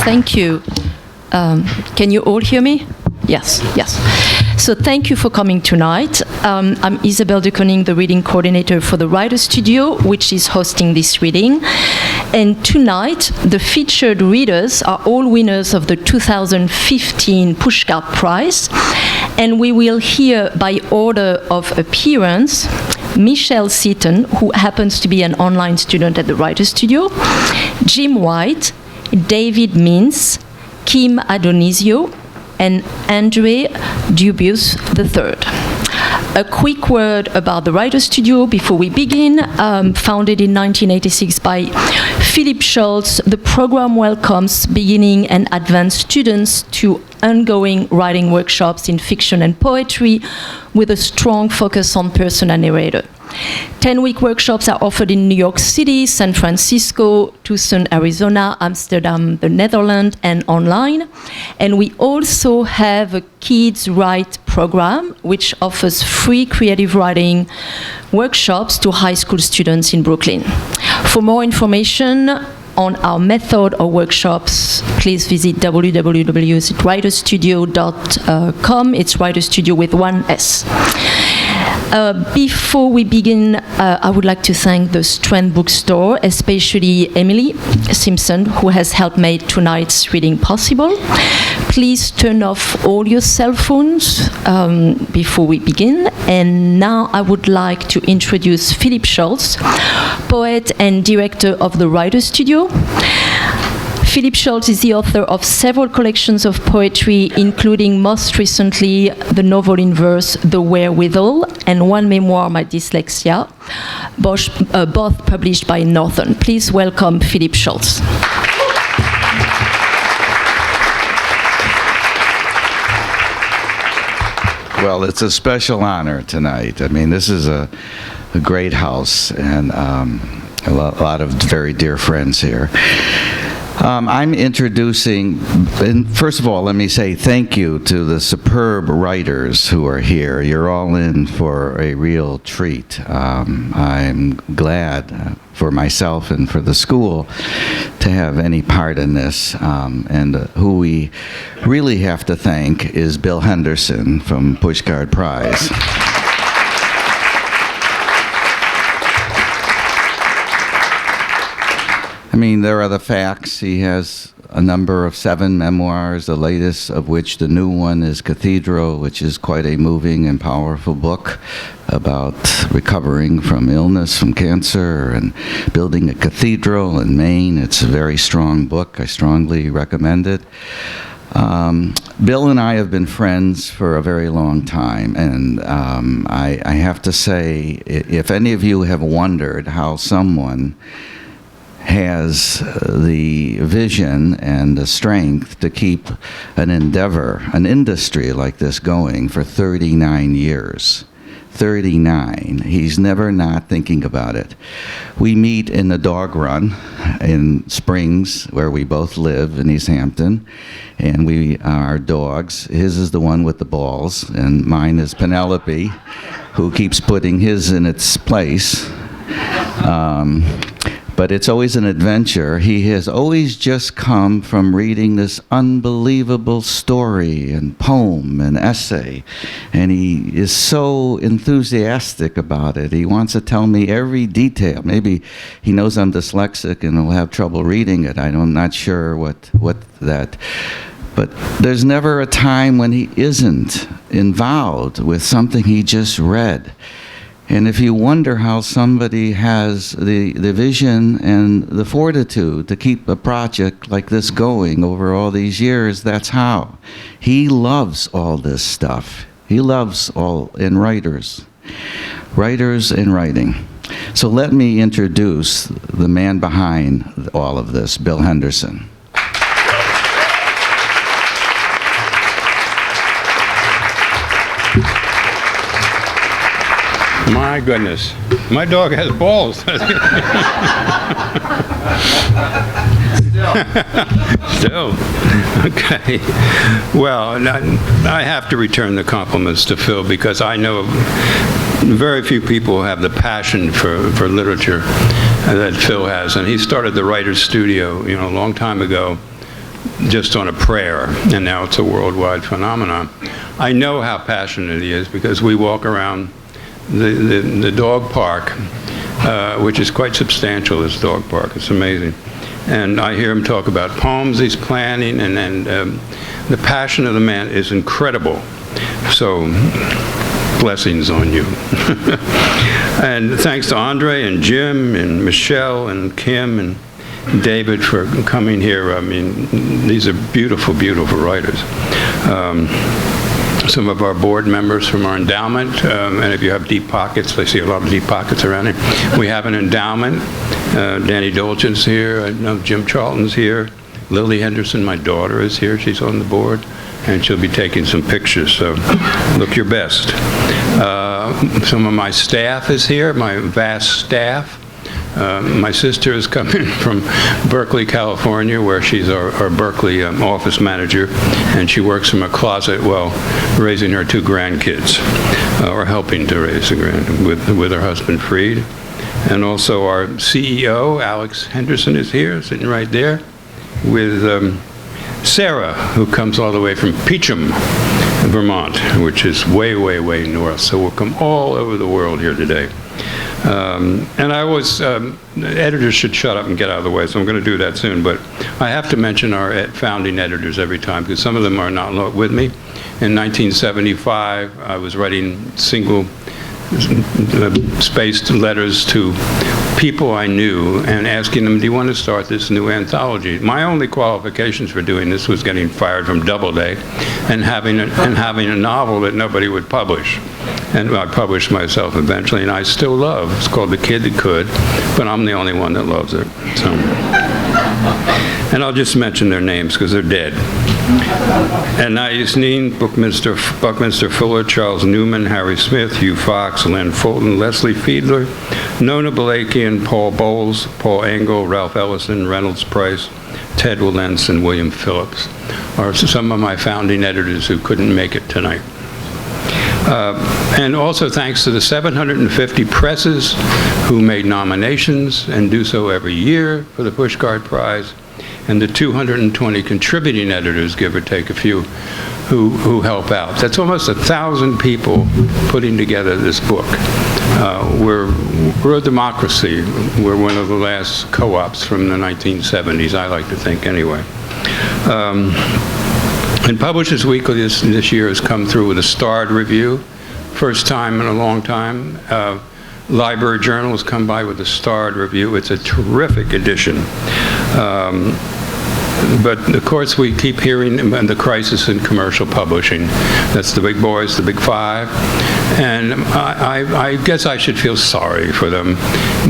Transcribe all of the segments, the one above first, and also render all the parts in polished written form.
Thank you. Can you all hear me? Yes, yes. So thank you for coming tonight. I'm Isabelle de Koning, the reading coordinator for the Writers Studio, which is hosting this reading. And tonight, the featured readers are all winners of the 2015 Pushcart Prize. And we will hear by order of appearance Michelle Seaton, who happens to be an online student at the Writers Studio, Jim White, David Mintz, Kim Addonizio, and Andre Dubus III. A quick word about the Writers Studio before we begin. Founded in 1986 by Philip Schultz, the program welcomes beginning and advanced students to ongoing writing workshops in fiction and poetry with a strong focus on personal narrator. 10-week workshops are offered in New York City, San Francisco, Tucson, Arizona, Amsterdam, the Netherlands, and online. And we also have a Kids Write program, which offers free creative writing workshops to high school students in Brooklyn. For more information on our method or workshops, please visit www.writerstudio.com. It's Writer Studio with one S. Before we begin, I would like to thank the Strand bookstore, especially Emily Simpson, who has helped make tonight's reading possible. Please turn off all your cell phones before we begin. And now I would like to introduce Philip Schultz, poet and director of the Writers Studio. Philip Schultz is the author of several collections of poetry, including most recently the novel in verse, The Wherewithal, and one memoir, My Dyslexia, both published by Northern. Please welcome Philip Schultz. Well, it's a special honor tonight. I mean, this is a great house and a lot of very dear friends here. I'm introducing, and first of all, let me say thank you to the superb writers who are here. You're all in for a real treat. I'm glad for myself and for the school to have any part in this. And who we really have to thank is Bill Henderson from Pushcart Prize. I mean, there are the facts. He has a number of 7 memoirs, the latest of which, the new one, is Cathedral, which is quite a moving and powerful book about recovering from illness, from cancer, and building a cathedral in Maine. It's a very strong book. I strongly recommend it. Bill and I have been friends for a very long time, and I have to say, if any of you have wondered how someone has the vision and the strength to keep an endeavor, an industry like this going for 39 years. 39. He's never not thinking about it. We meet in the dog run in Springs, where we both live in East Hampton, and we are dogs. His is the one with the balls, and mine is Penelope, who keeps putting his in its place. But it's always an adventure. He has always just come from reading this unbelievable story and poem and essay, and he is so enthusiastic about it. He wants to tell me every detail. Maybe he knows I'm dyslexic and will have trouble reading it. I'm not sure what that. But there's never a time when he isn't involved with something he just read. And if you wonder how somebody has the vision and the fortitude to keep a project like this going over all these years, that's how. He loves all this stuff. He loves all in writers and writing. So let me introduce the man behind all of this, Bill Henderson. My goodness. My dog has balls. Still. Okay. Well, I have to return the compliments to Phil, because I know very few people have the passion for literature that Phil has. And he started the Writers Studio, a long time ago, just on a prayer, and now it's a worldwide phenomenon. I know how passionate he is because we walk around the dog park, which is quite substantial, this dog park. It's amazing. And I hear him talk about poems he's planning, and the passion of the man is incredible. So, blessings on you. And thanks to Andre and Jim and Michelle and Kim and David for coming here. I mean, these are beautiful, beautiful writers. Some of our board members from our endowment, and if you have deep pockets, I see a lot of deep pockets around here. We have an endowment. Danny Dolchen's here. I know Jim Charlton's here. Lily Henderson, my daughter, is here. She's on the board, and she'll be taking some pictures, so look your best. Some of my staff is here, my vast staff. My sister is coming from Berkeley, California, where she's our Berkeley office manager, and she works from a closet while raising her 2 grandkids, or helping to raise a with her husband, Freed. And also our CEO, Alex Henderson, is here, sitting right there, with Sarah, who comes all the way from Peacham, Vermont, which is way, way, way north. So we'll come all over the world here today. And I always, editors should shut up and get out of the way, so I'm going to do that soon. But I have to mention our founding editors every time, because some of them are not with me. In 1975, I was writing single-spaced letters to people I knew and asking them, do you want to start this new anthology? My only qualifications for doing this was getting fired from Doubleday and having a novel that nobody would publish. And I published myself eventually, and I still love. It's called The Kid That Could, but I'm the only one that loves it. So, and I'll just mention their names because they're dead. Anais Nin, Buckminster Fuller, Charles Newman, Harry Smith, Hugh Fox, Len Fulton, Leslie Fiedler, Nona Balakian, Paul Bowles, Paul Engel, Ralph Ellison, Reynolds Price, Ted Wilentz, and William Phillips are some of my founding editors who couldn't make it tonight. And also thanks to the 750 presses who made nominations and do so every year for the Pushcart Prize, and the 220 contributing editors, give or take a few, who help out. That's almost 1,000 people putting together this book. We're a democracy. We're one of the last co-ops from the 1970s, I like to think anyway. And Publishers Weekly this year has come through with a starred review. First time in a long time. Library Journal has come by with a starred review. It's a terrific edition. But of course we keep hearing the crisis in commercial publishing. That's the big boys, the big 5. And I guess I should feel sorry for them.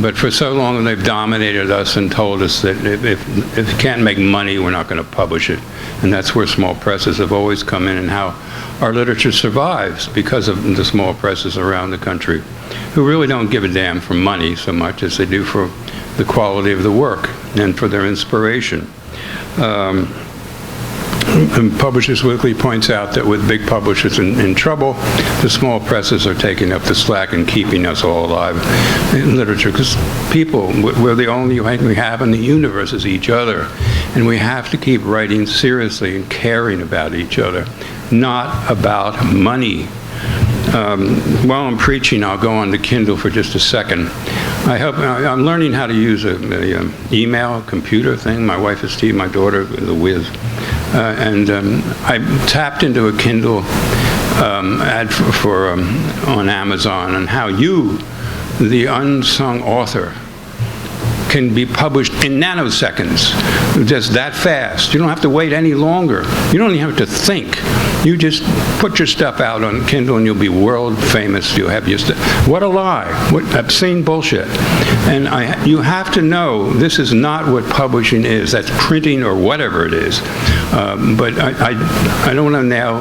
But for so long they've dominated us and told us that if you can't make money, we're not going to publish it. And that's where small presses have always come in, and how our literature survives because of the small presses around the country, who really don't give a damn for money so much as they do for the quality of the work and for their inspiration. And Publishers Weekly points out that with big publishers in trouble, the small presses are taking up the slack and keeping us all alive in literature, because we're the only thing we have in the universe is each other, and we have to keep writing seriously and caring about each other, not about money. While I'm preaching, I'll go on to Kindle for just a second. I'm learning how to use an email, computer thing. My wife is Steve, my daughter is a whiz. And I tapped into a Kindle ad on Amazon, and how you, the unsung author, can be published in nanoseconds, just that fast. You don't have to wait any longer. You don't even have to think. You just put your stuff out on Kindle and you'll be world famous. You'll have your stuff. What a lie. What obscene bullshit. And you have to know this is not what publishing is. That's printing or whatever it is. But I don't want to nail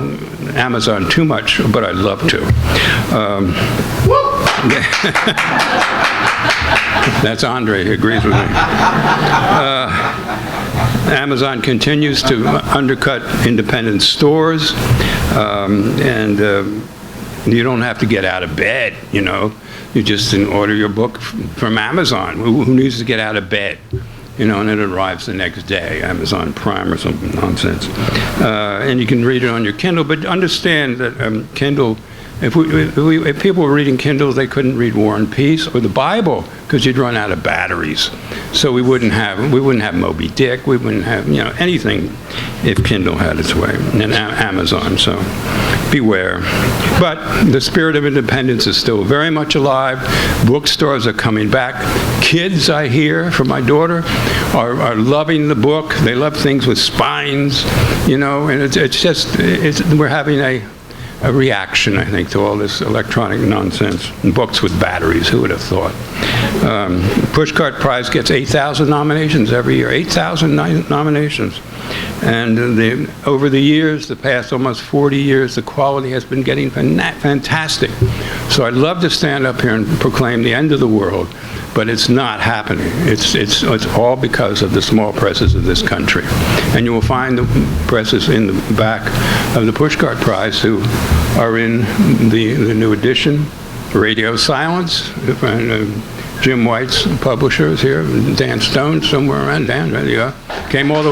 Amazon too much, but I'd love to. That's Andre, he agrees with me. Amazon continues to undercut independent stores, and you don't have to get out of bed, you know. You just order your book from Amazon. Who needs to get out of bed? you know, and it arrives the next day, Amazon Prime or some nonsense. And you can read it on your Kindle, but understand that Kindle, if people were reading Kindle, they couldn't read War and Peace or the Bible because you'd run out of batteries. So we wouldn't have Moby Dick, we wouldn't have, you know, anything if Kindle had its way, and Amazon, so beware. But the spirit of independence is still very much alive. Bookstores are coming back. Kids, I hear from my daughter, are loving the book. They love things with spines, you know, and we're having a reaction, I think, to all this electronic nonsense. And books with batteries, who would have thought? Pushcart Prize gets 8,000 nominations every year, 8,000 nominations. And over the years, the past almost 40 years, the quality has been getting fantastic. So I'd love to stand up here and proclaim the end of the world, but it's not happening. It's all because of the small presses of this country. And you will find the presses in the back of the Pushcart Prize who are in the new edition, Radio Silence, and Jim White's publisher is here, Dan Stone, somewhere around. Dan, there you go. Came all the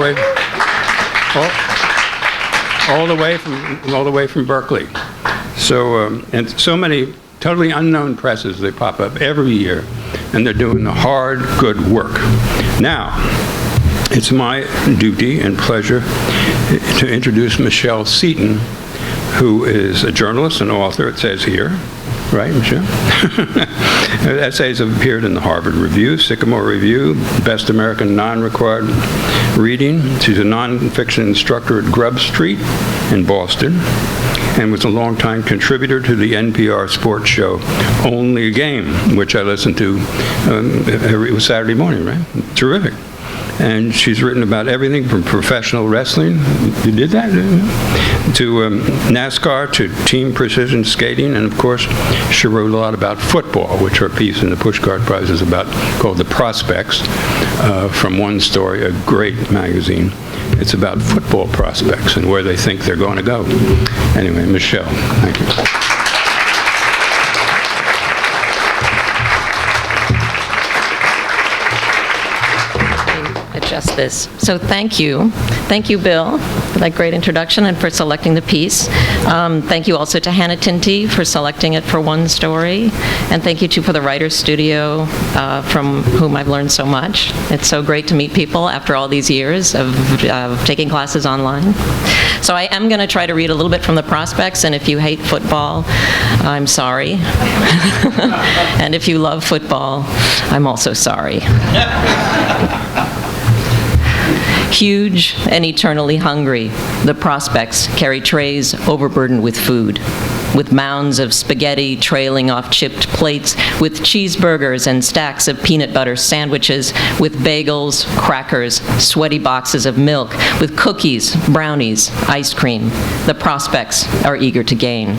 way from Berkeley. So and so many totally unknown presses, they pop up every year, and they're doing the hard, good work. Now, it's my duty and pleasure to introduce Michelle Seaton, who is a journalist and author, it says here. Right, Michelle? Essays have appeared in the Harvard Review, Sycamore Review, Best American Non-Required Reading. She's a nonfiction instructor at Grub Street in Boston and was a longtime contributor to the NPR sports show Only a Game, which I listened to. It was Saturday morning, right? Terrific. And she's written about everything from professional wrestling, you did that? To NASCAR, to team precision skating, and of course, she wrote a lot about football, which her piece in the Pushcart Prize is about, called The Prospects, from One Story, a great magazine. It's about football prospects and where they think they're going to go. Anyway, Michelle, thank you. Adjust this. So thank you, Bill, for that great introduction and for selecting the piece. Thank you also to Hannah Tinty for selecting it for One Story, and thank you too for the Writers Studio, from whom I've learned so much. It's so great to meet people after all these years of taking classes online. So I am going to try to read a little bit from the prospects, and if you hate football, I'm sorry. And if you love football, I'm also sorry. Huge and eternally hungry, the prospects carry trays overburdened with food, with mounds of spaghetti trailing off chipped plates, with cheeseburgers and stacks of peanut butter sandwiches, with bagels, crackers, sweaty boxes of milk, with cookies, brownies, ice cream. The prospects are eager to gain.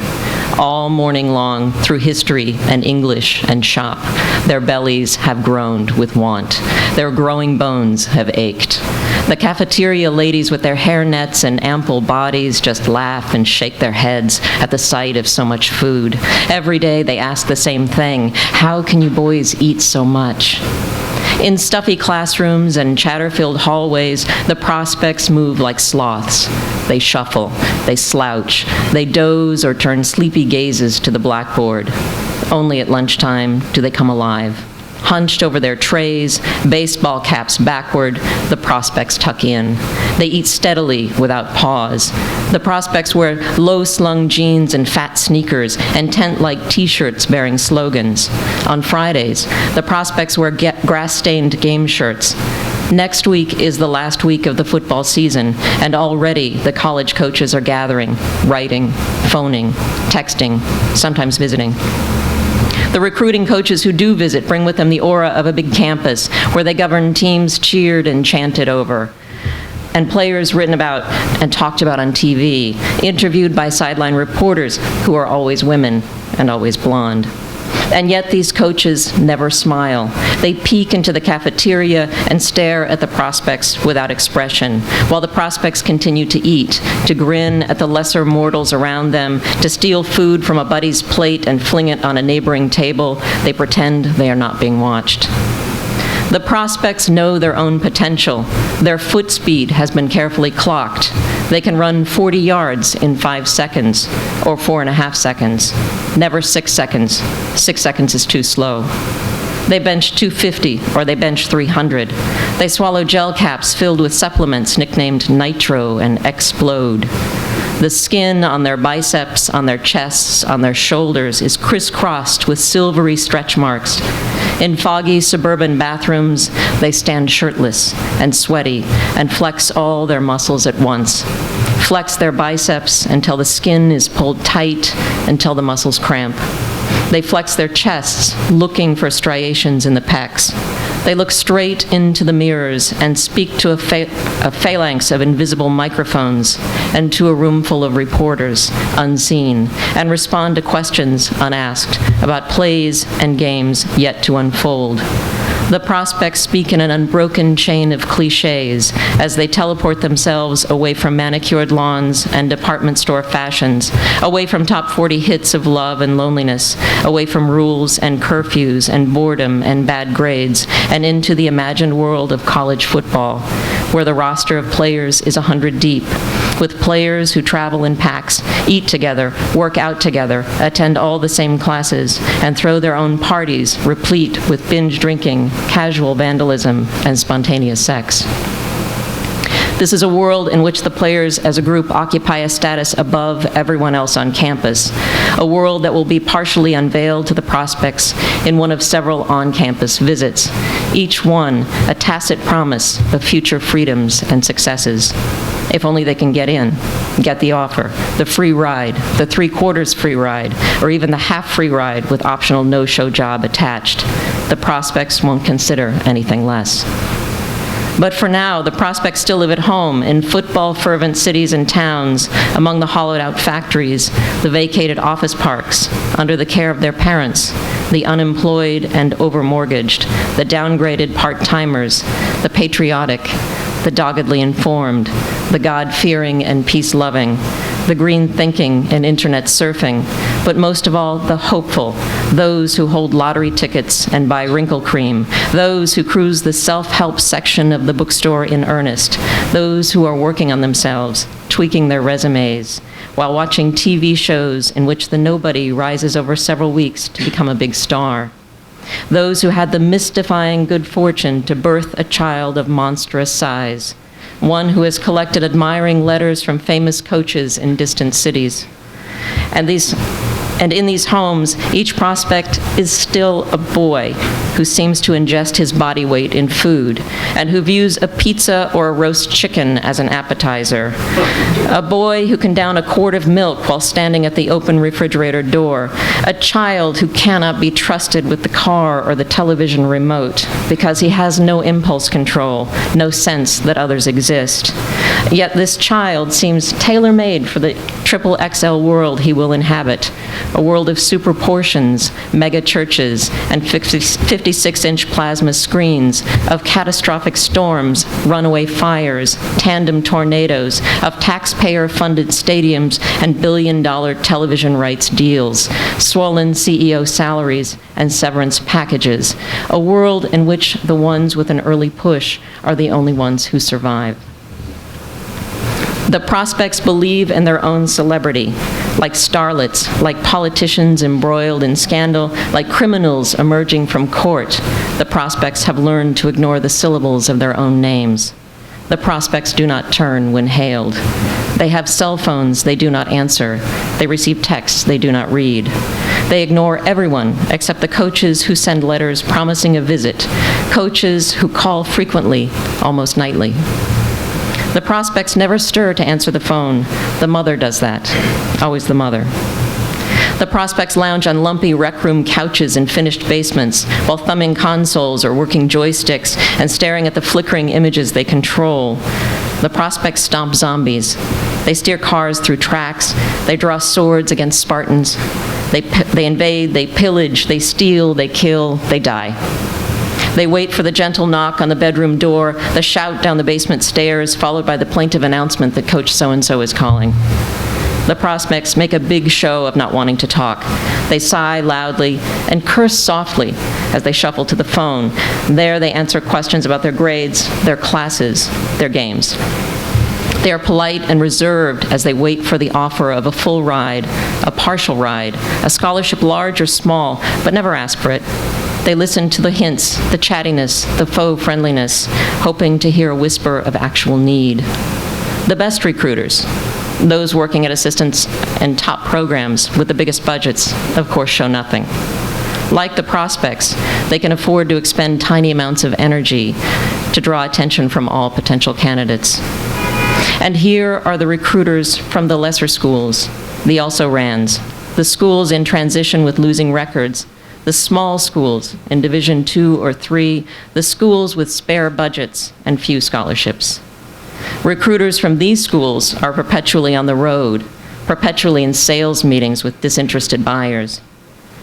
All morning long, through history and English and shop, their bellies have groaned with want. Their growing bones have ached. The cafeteria ladies with their hairnets and ample bodies just laugh and shake their heads at the sight of so much food. Every day they ask the same thing: how can you boys eat so much? In stuffy classrooms and chatter-filled hallways, the prospects move like sloths. They shuffle, they slouch, they doze or turn sleepy gazes to the blackboard. Only at lunchtime do they come alive. Hunched over their trays, baseball caps backward, the prospects tuck in. They eat steadily without pause. The prospects wear low-slung jeans and fat sneakers and tent-like T-shirts bearing slogans. On Fridays, the prospects wear grass-stained game shirts. Next week is the last week of the football season, and already the college coaches are gathering, writing, phoning, texting, sometimes visiting. The recruiting coaches who do visit bring with them the aura of a big campus where they govern teams cheered and chanted over, and players written about and talked about on TV, interviewed by sideline reporters who are always women and always blonde. And yet these coaches never smile. They peek into the cafeteria and stare at the prospects without expression, while the prospects continue to eat, to grin at the lesser mortals around them, to steal food from a buddy's plate and fling it on a neighboring table. They pretend they are not being watched. The prospects know their own potential. Their foot speed has been carefully clocked. They can run 40 yards in 5 seconds, or 4.5 seconds. Never 6 seconds. 6 seconds is too slow. They bench 250, or they bench 300. They swallow gel caps filled with supplements nicknamed Nitro and Explode. The skin on their biceps, on their chests, on their shoulders is crisscrossed with silvery stretch marks. In foggy suburban bathrooms, they stand shirtless and sweaty and flex all their muscles at once. Flex their biceps until the skin is pulled tight, until the muscles cramp. They flex their chests, looking for striations in the pecs. They look straight into the mirrors and speak to a phalanx of invisible microphones and to a room full of reporters, unseen, and respond to questions unasked about plays and games yet to unfold. The prospects speak in an unbroken chain of cliches as they teleport themselves away from manicured lawns and department store fashions, away from top 40 hits of love and loneliness, away from rules and curfews and boredom and bad grades, and into the imagined world of college football, where the roster of players is 100 deep, with players who travel in packs, eat together, work out together, attend all the same classes, and throw their own parties replete with binge drinking, casual vandalism, and spontaneous sex. This is a world in which the players as a group occupy a status above everyone else on campus, a world that will be partially unveiled to the prospects in one of several on-campus visits, each one a tacit promise of future freedoms and successes. If only they can get in, get the offer, the free ride, the 3/4 free ride, or even the half free ride with optional no-show job attached. The prospects won't consider anything less. But for now, the prospects still live at home in football-fervent cities and towns, among the hollowed-out factories, the vacated office parks, under the care of their parents, the unemployed and over-mortgaged, the downgraded part-timers, the patriotic, the doggedly informed, the God-fearing and peace-loving, the green-thinking and internet surfing, but most of all, the hopeful, those who hold lottery tickets and buy wrinkle cream, those who cruise the self-help section of the bookstore in earnest, those who are working on themselves, tweaking their resumes, while watching TV shows in which the nobody rises over several weeks to become a big star. Those who had the mystifying good fortune to birth a child of monstrous size, one who has collected admiring letters from famous coaches in distant cities. And in these homes, each prospect is still a boy who seems to ingest his body weight in food and who views a pizza or a roast chicken as an appetizer. A boy who can down a quart of milk while standing at the open refrigerator door. A child who cannot be trusted with the car or the television remote because he has no impulse control, no sense that others exist. Yet this child seems tailor-made for the XXXL world he will inhabit, a world of super portions, mega churches, and 56-inch plasma screens, of catastrophic storms, runaway fires, tandem tornadoes, of taxpayer-funded stadiums and billion-dollar television rights deals, swollen CEO salaries, and severance packages, a world in which the ones with an early push are the only ones who survive. The prospects believe in their own celebrity, like starlets, like politicians embroiled in scandal, like criminals emerging from court. The prospects have learned to ignore the syllables of their own names. The prospects do not turn when hailed. They have cell phones they do not answer. They receive texts they do not read. They ignore everyone except the coaches who send letters promising a visit, coaches who call frequently, almost nightly. The prospects never stir to answer the phone. The mother does that, always the mother. The prospects lounge on lumpy rec room couches in finished basements while thumbing consoles or working joysticks and staring at the flickering images they control. The prospects stomp zombies. They steer cars through tracks. They draw swords against Spartans. They invade, they pillage, they steal, they kill, they die. They wait for the gentle knock on the bedroom door, the shout down the basement stairs, followed by the plaintive announcement that Coach so-and-so is calling. The prospects make a big show of not wanting to talk. They sigh loudly and curse softly as they shuffle to the phone. There they answer questions about their grades, their classes, their games. They are polite and reserved as they wait for the offer of a full ride, a partial ride, a scholarship large or small, but never ask for it. They listen to the hints, the chattiness, the faux friendliness, hoping to hear a whisper of actual need. The best recruiters, those working at assistants and top programs with the biggest budgets, of course, show nothing. Like the prospects, they can afford to expend tiny amounts of energy to draw attention from all potential candidates. And here are the recruiters from the lesser schools, the also-rans, the schools in transition with losing records, the small schools in Division 2 or 3, the schools with spare budgets and few scholarships. Recruiters from these schools are perpetually on the road, perpetually in sales meetings with disinterested buyers.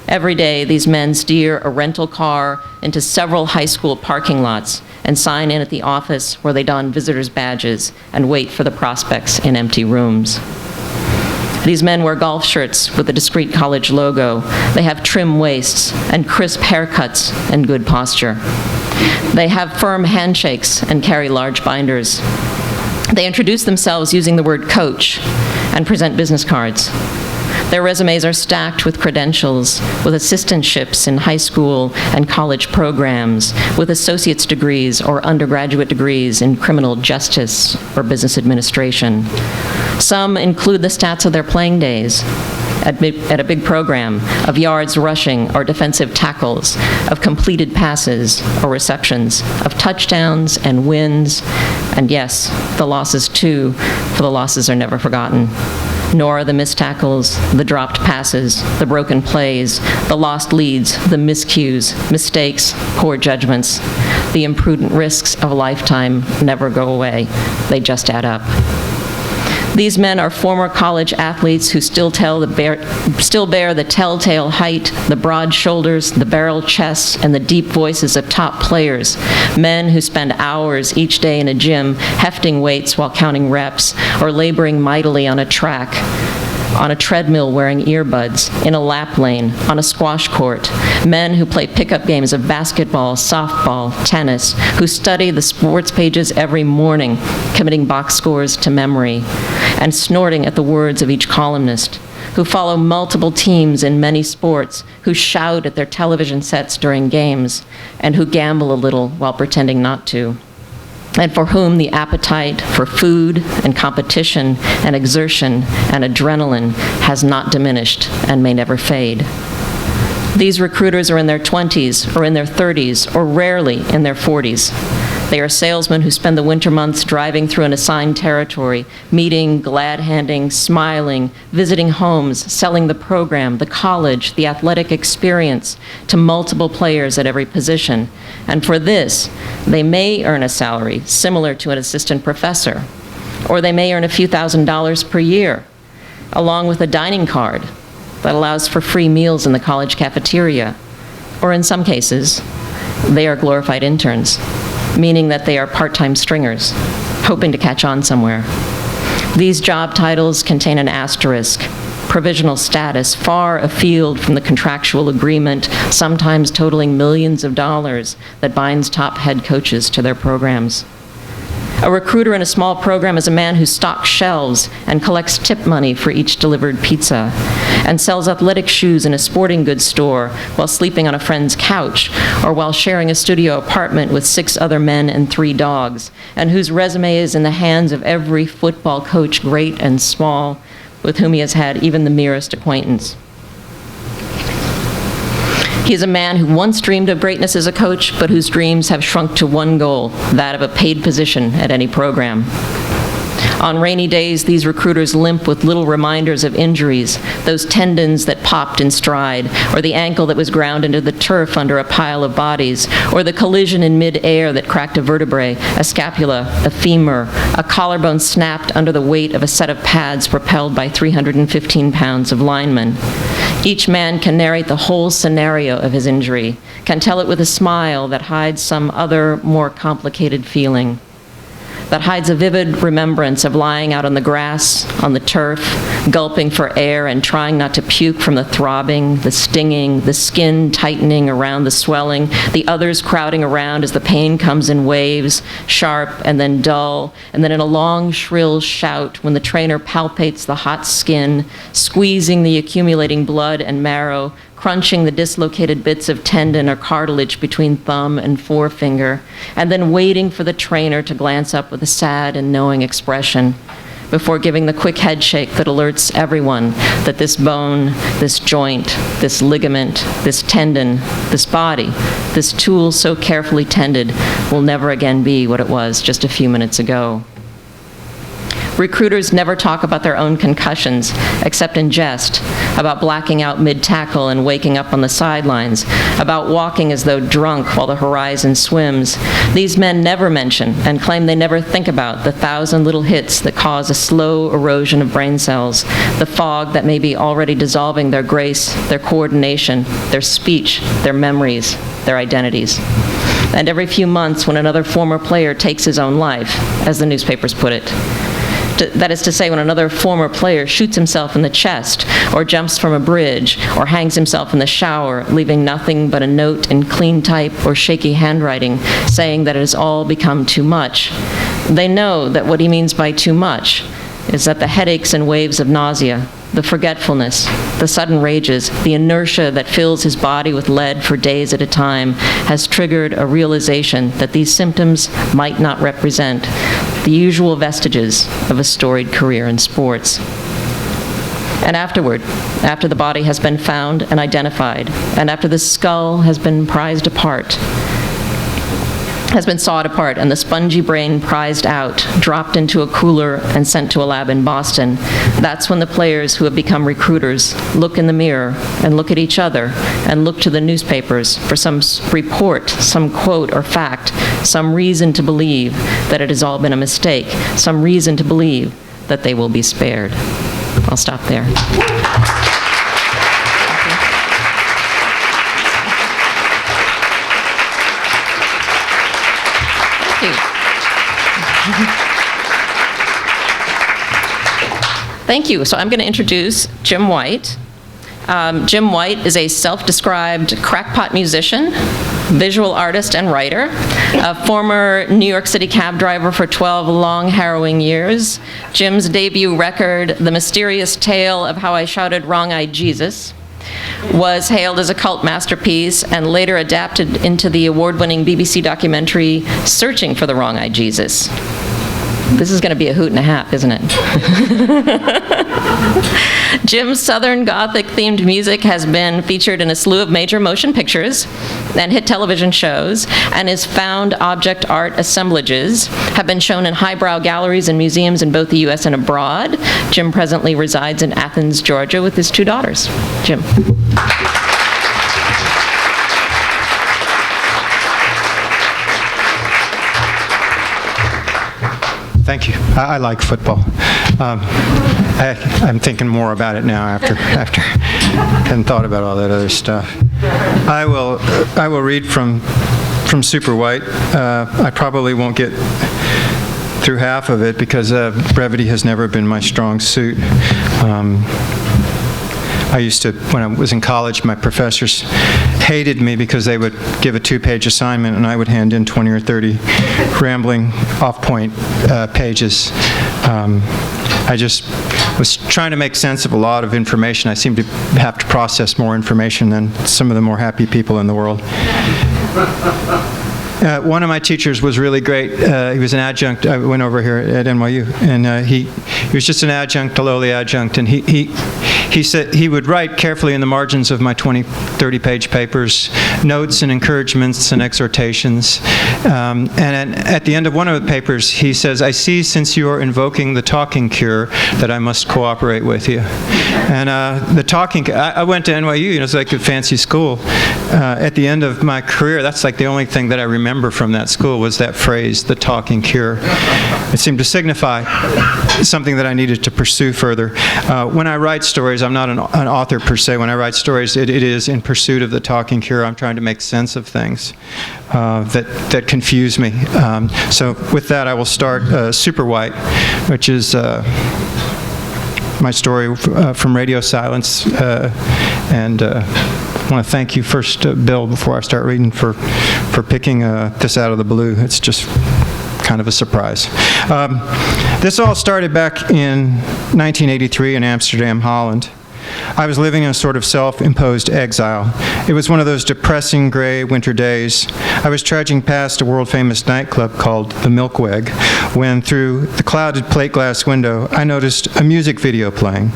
Every day, these men steer a rental car into several high school parking lots and sign in at the office where they don visitors' badges and wait for the prospects in empty rooms. These men wear golf shirts with a discreet college logo. They have trim waists and crisp haircuts and good posture. They have firm handshakes and carry large binders. They introduce themselves using the word coach and present business cards. Their resumes are stacked with credentials, with assistantships in high school and college programs, with associate's degrees or undergraduate degrees in criminal justice or business administration. Some include the stats of their playing days at a big program, of yards rushing or defensive tackles, of completed passes or receptions, of touchdowns and wins, and yes, the losses too, for the losses are never forgotten. Nor are the missed tackles, the dropped passes, the broken plays, the lost leads, the miscues, mistakes, poor judgments. The imprudent risks of a lifetime never go away. They just add up. These men are former college athletes who still bear the telltale height, the broad shoulders, the barrel chests, and the deep voices of top players. Men who spend hours each day in a gym hefting weights while counting reps, or laboring mightily on a track, on a treadmill wearing earbuds, in a lap lane, on a squash court. Men who play pickup games of basketball, softball, tennis, who study the sports pages every morning, committing box scores to memory, and snorting at the words of each columnist, who follow multiple teams in many sports, who shout at their television sets during games, and who gamble a little while pretending not to, and for whom the appetite for food and competition and exertion and adrenaline has not diminished and may never fade. These recruiters are in their 20s or in their 30s or rarely in their 40s. They are salesmen who spend the winter months driving through an assigned territory, meeting, glad-handing, smiling, visiting homes, selling the program, the college, the athletic experience to multiple players at every position. And for this, they may earn a salary similar to an assistant professor, or they may earn a few $1,000s per year, along with a dining card that allows for free meals in the college cafeteria, or in some cases, they are glorified interns, meaning that they are part-time stringers, hoping to catch on somewhere. These job titles contain an asterisk, provisional status, far afield from the contractual agreement, sometimes totaling millions of dollars, that binds top head coaches to their programs. A recruiter in a small program is a man who stocks shelves and collects tip money for each delivered pizza, and sells athletic shoes in a sporting goods store while sleeping on a friend's couch, or while sharing a studio apartment with 6 other men and 3 dogs, and whose resume is in the hands of every football coach, great and small, with whom he has had even the merest acquaintance. He is a man who once dreamed of greatness as a coach, but whose dreams have shrunk to one goal, that of a paid position at any program. On rainy days, these recruiters limp with little reminders of injuries, those tendons that popped in stride, or the ankle that was ground into the turf under a pile of bodies, or the collision in mid-air that cracked a vertebrae, a scapula, a femur, a collarbone snapped under the weight of a set of pads propelled by 315 pounds of linemen. Each man can narrate the whole scenario of his injury, can tell it with a smile that hides some other, more complicated feeling, that hides a vivid remembrance of lying out on the grass, on the turf, gulping for air and trying not to puke from the throbbing, the stinging, the skin tightening around the swelling, the others crowding around as the pain comes in waves, sharp and then dull, and then in a long, shrill shout when the trainer palpates the hot skin, squeezing the accumulating blood and marrow, crunching the dislocated bits of tendon or cartilage between thumb and forefinger, and then waiting for the trainer to glance up with a sad and knowing expression before giving the quick head shake that alerts everyone that this bone, this joint, this ligament, this tendon, this body, this tool so carefully tended will never again be what it was just a few minutes ago. Recruiters never talk about their own concussions, except in jest, about blacking out mid-tackle and waking up on the sidelines, about walking as though drunk while the horizon swims. These men never mention and claim they never think about the 1,000 little hits that cause a slow erosion of brain cells, the fog that may be already dissolving their grace, their coordination, their speech, their memories, their identities. And every few months when another former player takes his own life, as the newspapers put it, that is to say, when another former player shoots himself in the chest, or jumps from a bridge, or hangs himself in the shower, leaving nothing but a note in clean type or shaky handwriting, saying that it has all become too much. They know that what he means by too much is that the headaches and waves of nausea, the forgetfulness, the sudden rages, the inertia that fills his body with lead for days at a time has triggered a realization that these symptoms might not represent the usual vestiges of a storied career in sports. And afterward, after the body has been found and identified, and after the skull has been prized apart, has been sawed apart and the spongy brain prized out, dropped into a cooler and sent to a lab in Boston, that's when the players who have become recruiters look in the mirror and look at each other and look to the newspapers for some report, some quote or fact, some reason to believe that it has all been a mistake, some reason to believe that they will be spared. I'll stop there. Thank you. So I'm going to introduce Jim White. Jim White is a self-described crackpot musician, visual artist and writer, a former New York City cab driver for 12 long, harrowing years. Jim's debut record, The Mysterious Tale of How I Shouted Wrong-Eyed Jesus, was hailed as a cult masterpiece and later adapted into the award-winning BBC documentary Searching for the Wrong-Eyed Jesus. This is going to be a hoot and a half, isn't it? Jim's Southern Gothic-themed music has been featured in a slew of major motion pictures and hit television shows, and his found object art assemblages have been shown in highbrow galleries and museums in both the U.S. and abroad. Jim presently resides in Athens, Georgia, with his 2 daughters. Jim. Thank you. I like football. I'm thinking more about it now after having thought about all that other stuff. I will read from Super White. I probably won't get through half of it because brevity has never been my strong suit. I used to, when I was in college, my professors hated me because they would give a 2-page assignment and I would hand in 20 or 30 rambling off-point pages. I just was trying to make sense of a lot of information. I seem to have to process more information than some of the more happy people in the world. One of my teachers was really great. He was an adjunct. I went over here at NYU, and he was just an adjunct, a lowly adjunct, and he said he would write carefully in the margins of my 20, 30-page papers notes and encouragements and exhortations. And at the end of one of the papers, he says, "I see since you are invoking the talking cure that I must cooperate with you." And the talking, I went to NYU, it's like a fancy school. At the end of my career, that's like the only thing that I remember from that school was that phrase, the talking cure. It seemed to signify something that I needed to pursue further. When I write stories, I'm not an author per se. When I write stories, it is in pursuit of the talking cure. I'm trying to make sense of things that confuse me. So with that, I will start Super White, which is my story from radio silence. And I want to thank you first, Bill, before I start reading, for picking this out of the blue. It's just kind of a surprise. This all started back in 1983 in Amsterdam, Holland. I was living in a sort of self-imposed exile. It was one of those depressing gray winter days. I was trudging past a world-famous nightclub called the Milkweg when, through the clouded plate glass window, I noticed a music video playing.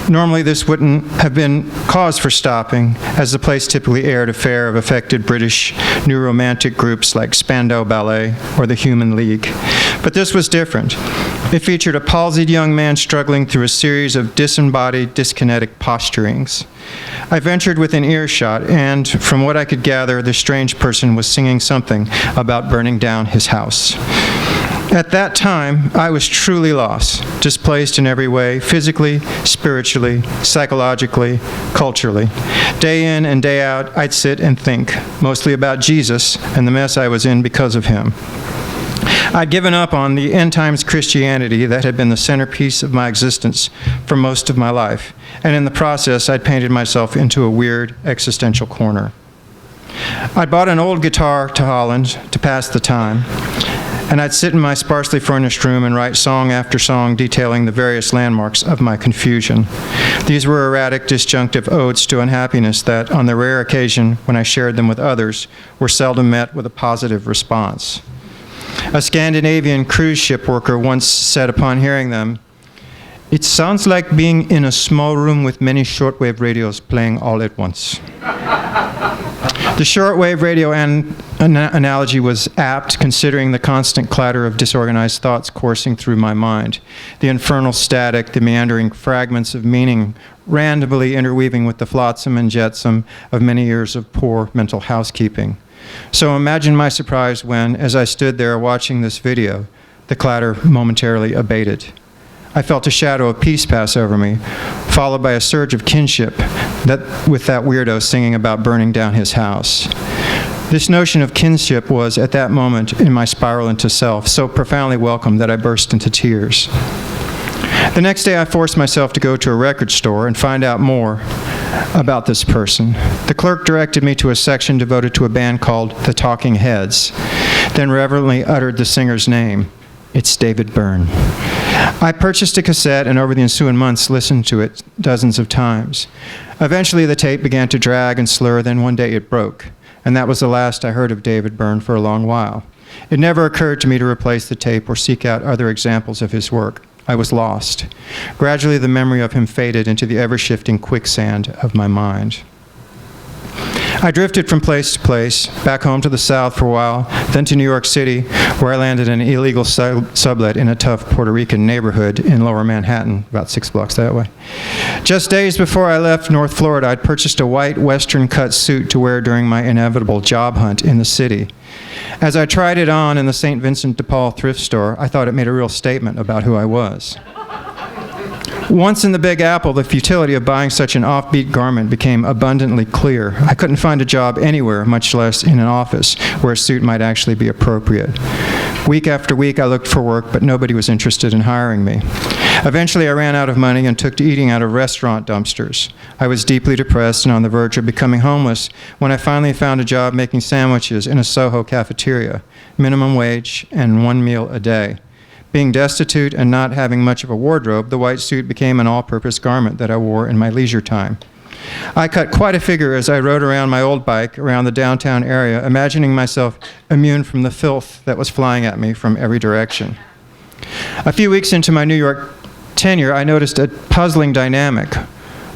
Normally, this wouldn't have been cause for stopping, as the place typically aired a fare of affected British new romantic groups like Spandau Ballet or the Human League. But this was different. It featured a palsied young man struggling through a series of disembodied, dyskinetic posturings. I ventured within earshot, and from what I could gather, the strange person was singing something about burning down his house. At that time, I was truly lost, displaced in every way, physically, spiritually, psychologically, culturally. Day in and day out, I'd sit and think, mostly about Jesus and the mess I was in because of him. I'd given up on the end times Christianity that had been the centerpiece of my existence for most of my life, and in the process, I'd painted myself into a weird existential corner. I'd bought an old guitar to Holland to pass the time, and I'd sit in my sparsely furnished room and write song after song detailing the various landmarks of my confusion. These were erratic, disjunctive odes to unhappiness that, on the rare occasion when I shared them with others, were seldom met with a positive response. A Scandinavian cruise ship worker once said upon hearing them, "It sounds like being in a small room with many shortwave radios playing all at once." The shortwave radio analogy was apt, considering the constant clatter of disorganized thoughts coursing through my mind, the infernal static, the meandering fragments of meaning randomly interweaving with the flotsam and jetsam of many years of poor mental housekeeping. So imagine my surprise when, as I stood there watching this video, the clatter momentarily abated. I felt a shadow of peace pass over me, followed by a surge of kinship with that weirdo singing about burning down his house. This notion of kinship was, at that moment in my spiral into self, so profoundly welcome that I burst into tears. The next day, I forced myself to go to a record store and find out more about this person. The clerk directed me to a section devoted to a band called The Talking Heads, then reverently uttered the singer's name. It's David Byrne. I purchased a cassette and over the ensuing months listened to it dozens of times. Eventually the tape began to drag and slur, then one day it broke. And that was the last I heard of David Byrne for a long while. It never occurred to me to replace the tape or seek out other examples of his work. I was lost. Gradually the memory of him faded into the ever-shifting quicksand of my mind. I drifted from place to place, back home to the South for a while, then to New York City, where I landed in an illegal sublet in a tough Puerto Rican neighborhood in Lower Manhattan, about 6 blocks that way. Just days before I left North Florida, I'd purchased a white Western-cut suit to wear during my inevitable job hunt in the city. As I tried it on in the St. Vincent de Paul thrift store, I thought it made a real statement about who I was. Once in the Big Apple, the futility of buying such an offbeat garment became abundantly clear. I couldn't find a job anywhere, much less in an office, where a suit might actually be appropriate. Week after week, I looked for work, but nobody was interested in hiring me. Eventually, I ran out of money and took to eating out of restaurant dumpsters. I was deeply depressed and on the verge of becoming homeless when I finally found a job making sandwiches in a Soho cafeteria, minimum wage and 1 meal a day. Being destitute and not having much of a wardrobe, the white suit became an all-purpose garment that I wore in my leisure time. I cut quite a figure as I rode around my old bike around the downtown area, imagining myself immune from the filth that was flying at me from every direction. A few weeks into my New York tenure, I noticed a puzzling dynamic.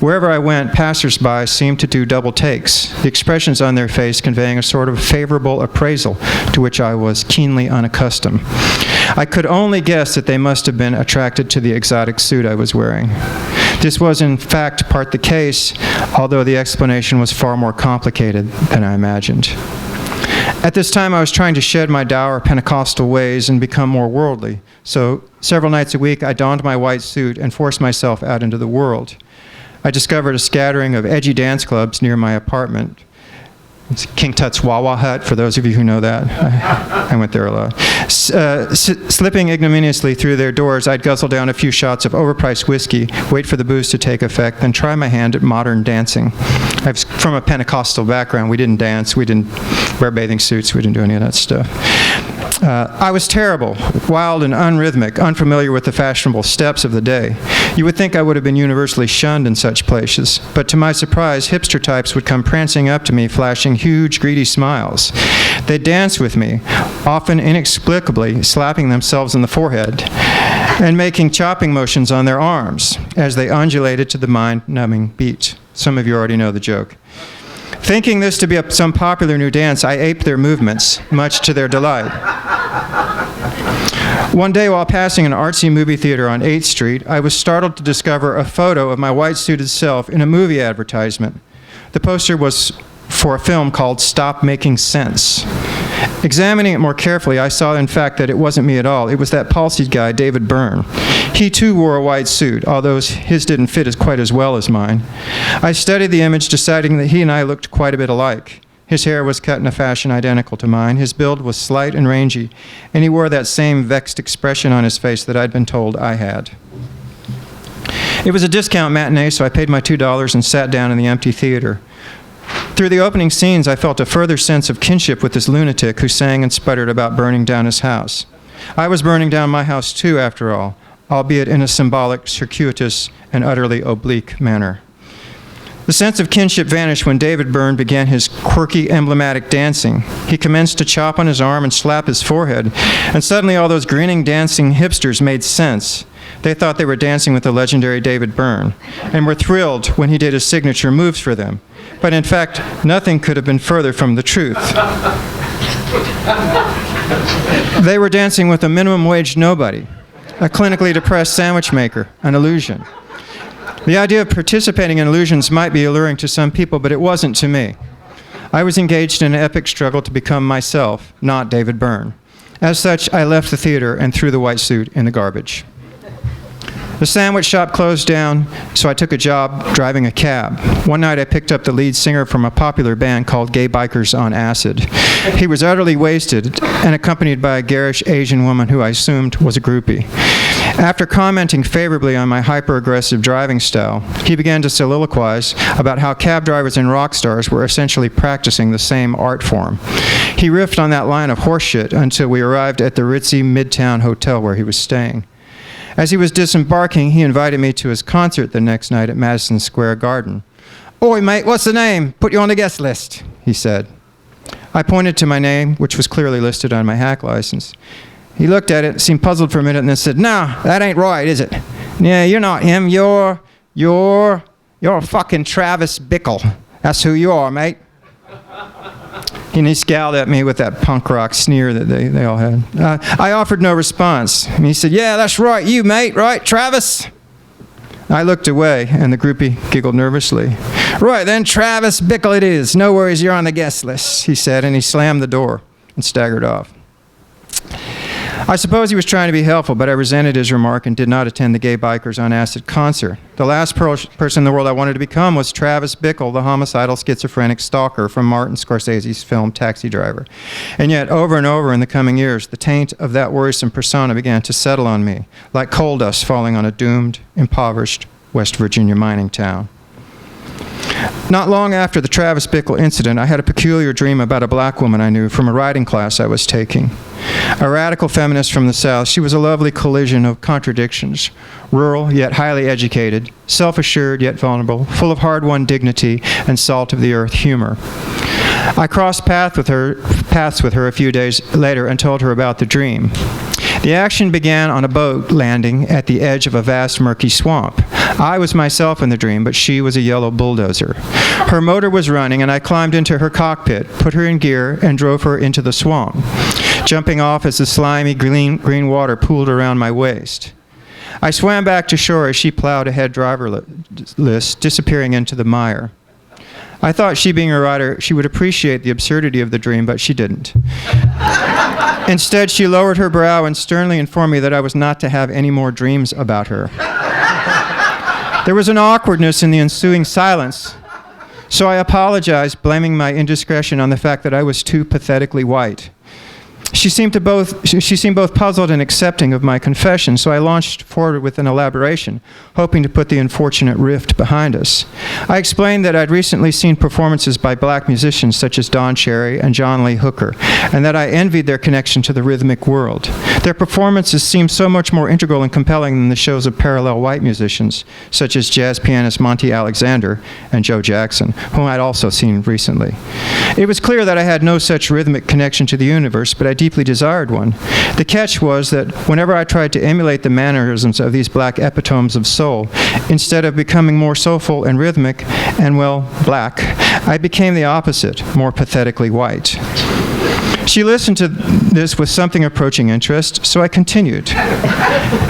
Wherever I went, passers-by seemed to do double takes, the expressions on their face conveying a sort of favorable appraisal to which I was keenly unaccustomed. I could only guess that they must have been attracted to the exotic suit I was wearing. This was in fact part the case, although the explanation was far more complicated than I imagined. At this time, I was trying to shed my dour Pentecostal ways and become more worldly, so several nights a week I donned my white suit and forced myself out into the world. I discovered a scattering of edgy dance clubs near my apartment, It's King Tut's Wawa Hut, for those of you who know that. I went there a lot. Slipping ignominiously through their doors, I'd guzzle down a few shots of overpriced whiskey, wait for the booze to take effect, then try my hand at modern dancing. I was from a Pentecostal background. We didn't dance. We didn't wear bathing suits. We didn't do any of that stuff. I was terrible, wild and unrhythmic, unfamiliar with the fashionable steps of the day. You would think I would have been universally shunned in such places, but to my surprise, hipster types would come prancing up to me, flashing huge, greedy smiles. They'd dance with me, often inexplicably slapping themselves on the forehead and making chopping motions on their arms as they undulated to the mind-numbing beat. Some of you already know the joke. Thinking this to be some popular new dance, I aped their movements, much to their delight. One day while passing an artsy movie theater on 8th Street, I was startled to discover a photo of my white-suited self in a movie advertisement. The poster was for a film called Stop Making Sense. Examining it more carefully, I saw, in fact, that it wasn't me at all. It was that palsied guy, David Byrne. He, too, wore a white suit, although his didn't fit quite as well as mine. I studied the image, deciding that he and I looked quite a bit alike. His hair was cut in a fashion identical to mine. His build was slight and rangy, and he wore that same vexed expression on his face that I'd been told I had. It was a discount matinee, so I paid my $2 and sat down in the empty theater. Through the opening scenes, I felt a further sense of kinship with this lunatic who sang and sputtered about burning down his house. I was burning down my house too, after all, albeit in a symbolic, circuitous, and utterly oblique manner. The sense of kinship vanished when David Byrne began his quirky, emblematic dancing. He commenced to chop on his arm and slap his forehead, and suddenly all those grinning, dancing hipsters made sense. They thought they were dancing with the legendary David Byrne, and were thrilled when he did his signature moves for them. But in fact, nothing could have been further from the truth. They were dancing with a minimum wage nobody, a clinically depressed sandwich maker, an illusion. The idea of participating in illusions might be alluring to some people, but it wasn't to me. I was engaged in an epic struggle to become myself, not David Byrne. As such, I left the theater and threw the white suit in the garbage. The sandwich shop closed down, so I took a job driving a cab. One night I picked up the lead singer from a popular band called Gay Bikers on Acid. He was utterly wasted and accompanied by a garish Asian woman who I assumed was a groupie. After commenting favorably on my hyper-aggressive driving style, he began to soliloquize about how cab drivers and rock stars were essentially practicing the same art form. He riffed on that line of horseshit until we arrived at the ritzy Midtown hotel where he was staying. As he was disembarking, he invited me to his concert the next night at Madison Square Garden. "Oi, mate, what's the name? Put you on the guest list," he said. I pointed to my name, which was clearly listed on my hack license. He looked at it, seemed puzzled for a minute, and then said, "No, that ain't right, is it? Yeah, you're not him. You're a fucking Travis Bickle. That's who you are, mate." And he scowled at me with that punk rock sneer that they all had. I offered no response. And he said, "Yeah, that's right, you, mate, right, Travis?" I looked away, and the groupie giggled nervously. "Right then, Travis Bickle it is. No worries, you're on the guest list," he said, and he slammed the door and staggered off. I suppose he was trying to be helpful, but I resented his remark and did not attend the Gay Bikers on Acid concert. The last person in the world I wanted to become was Travis Bickle, the homicidal schizophrenic stalker from Martin Scorsese's film Taxi Driver. And yet, over and over in the coming years, the taint of that worrisome persona began to settle on me, like coal dust falling on a doomed, impoverished West Virginia mining town. Not long after the Travis Bickle incident, I had a peculiar dream about a black woman I knew from a writing class I was taking. A radical feminist from the South, she was a lovely collision of contradictions. Rural, yet highly educated, self-assured, yet vulnerable, full of hard-won dignity and salt-of-the-earth humor. I crossed paths with her a few days later and told her about the dream. The action began on a boat landing at the edge of a vast murky swamp. I was myself in the dream, but she was a yellow bulldozer. Her motor was running, and I climbed into her cockpit, put her in gear, and drove her into the swamp, jumping off as the slimy green water pooled around my waist. I swam back to shore as she plowed ahead driverless, disappearing into the mire. I thought, she being a writer, she would appreciate the absurdity of the dream, but she didn't. Instead, she lowered her brow and sternly informed me that I was not to have any more dreams about her. There was an awkwardness in the ensuing silence, So I apologized, blaming my indiscretion on the fact that I was too pathetically white. She seemed both puzzled and accepting of my confession, so I launched forward with an elaboration, hoping to put the unfortunate rift behind us. I explained that I'd recently seen performances by black musicians such as Don Cherry and John Lee Hooker, and that I envied their connection to the rhythmic world. Their performances seemed so much more integral and compelling than the shows of parallel white musicians, such as jazz pianist Monty Alexander and Joe Jackson, whom I'd also seen recently. It was clear that I had no such rhythmic connection to the universe, but I deeply desired one. The catch was that whenever I tried to emulate the mannerisms of these black epitomes of soul, instead of becoming more soulful and rhythmic and, well, black, I became the opposite, more pathetically white. She listened to this with something approaching interest, so I continued.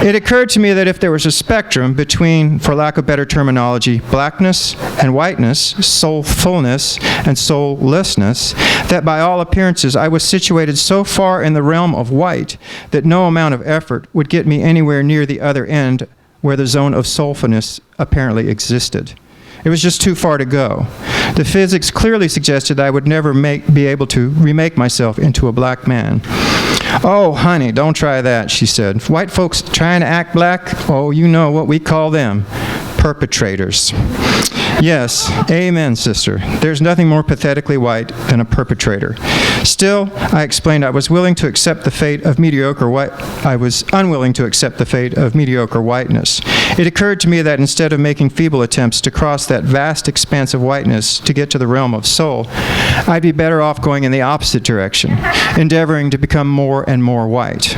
It occurred to me that if there was a spectrum between, for lack of better terminology, blackness and whiteness, soulfulness and soullessness, that by all appearances I was situated so far in the realm of white that no amount of effort would get me anywhere near the other end where the zone of soulfulness apparently existed. It was just too far to go. The physics clearly suggested I would never be able to remake myself into a black man. "Oh, honey, don't try that," she said. "White folks trying to act black, oh, you know what we call them. Perpetrators." Yes, amen, sister. There's nothing more pathetically white than a perpetrator. Still, I explained I was unwilling to accept the fate of mediocre whiteness. It occurred to me that instead of making feeble attempts to cross that vast expanse of whiteness to get to the realm of soul, I'd be better off going in the opposite direction, endeavoring to become more and more white.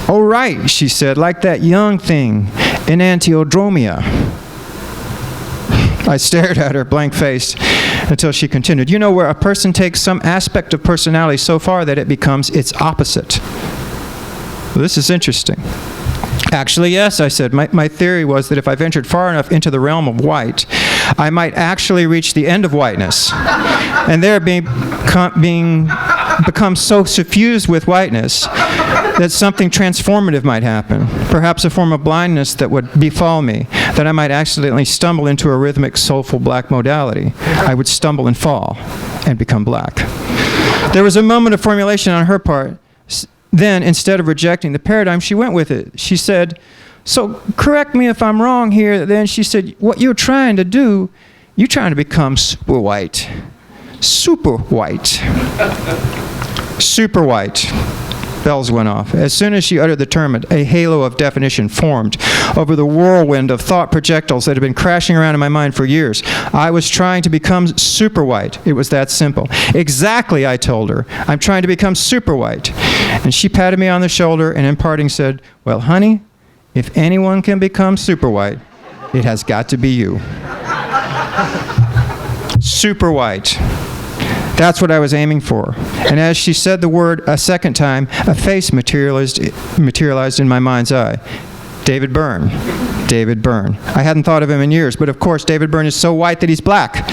"Oh, right," she said, "like that young thing in Antiodromia." I stared at her, blank-faced, until she continued. "You know, where a person takes some aspect of personality so far that it becomes its opposite." Well, this is interesting. "Actually, yes," I said. My theory was that if I ventured far enough into the realm of white, I might actually reach the end of whiteness, and there become so suffused with whiteness that something transformative might happen, perhaps a form of blindness that would befall me, that I might accidentally stumble into a rhythmic, soulful black modality. I would stumble and fall and become black. There was a moment of formulation on her part. Then, instead of rejecting the paradigm, she went with it. She said, "So correct me if I'm wrong here." Then she said, "What you're trying to do, you're trying to become super white." Super white. Super white. Bells went off. As soon as she uttered the term, a halo of definition formed over the whirlwind of thought projectiles that had been crashing around in my mind for years. I was trying to become super white. It was that simple. "Exactly," I told her. "I'm trying to become super white." And she patted me on the shoulder and in parting said, "Well, honey, if anyone can become super white, it has got to be you." Super white. That's what I was aiming for. And as she said the word a second time, a face materialized in my mind's eye. David Byrne. David Byrne. I hadn't thought of him in years, but of course David Byrne is so white that he's black.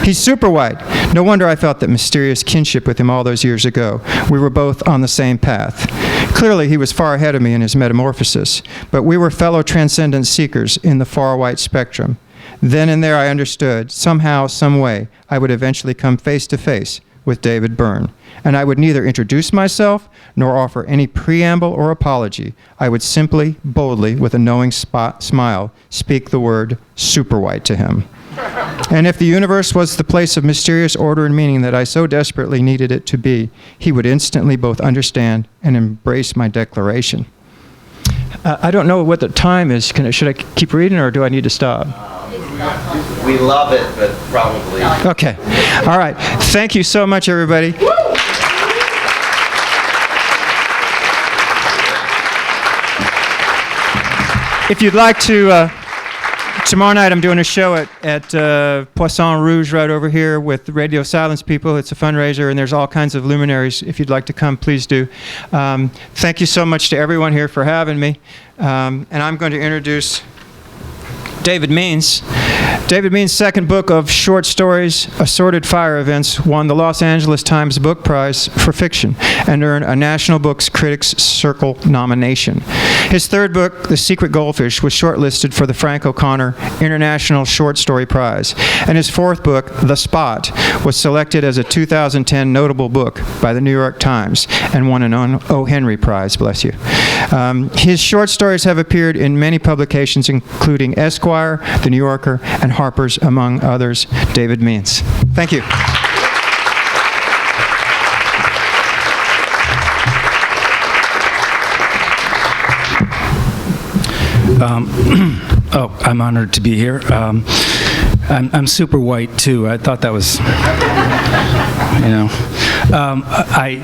He's super white. No wonder I felt that mysterious kinship with him all those years ago. We were both on the same path. Clearly he was far ahead of me in his metamorphosis, but we were fellow transcendent seekers in the far white spectrum. Then and there I understood, somehow, some way, I would eventually come face to face with David Byrne. And I would neither introduce myself nor offer any preamble or apology. I would simply, boldly, with a knowing smile, speak the word super white to him. And if the universe was the place of mysterious order and meaning that I so desperately needed it to be, he would instantly both understand and embrace my declaration. I don't know what the time is. Should I keep reading or do I need to stop? We love it, but probably. Okay. All right. Thank you so much, everybody. If you'd like to, tomorrow night I'm doing a show at Poisson Rouge right over here with Radio Silence people. It's a fundraiser, and there's all kinds of luminaries. If you'd like to come, please do. Thank you so much to everyone here for having me. And I'm going to introduce David Means. David Means' second book of short stories, Assorted Fire Events, won the Los Angeles Times Book Prize for Fiction and earned a National Books Critics Circle nomination. His third book, The Secret Goldfish, was shortlisted for the Frank O'Connor International Short Story Prize. And his fourth book, The Spot, was selected as a 2010 notable book by the New York Times and won an O. Henry Prize, bless you. His short stories have appeared in many publications, including Esquire, The New Yorker, and Harper's, among others. David Means. Thank you. I'm honored to be here. I'm super white too. I thought that was, I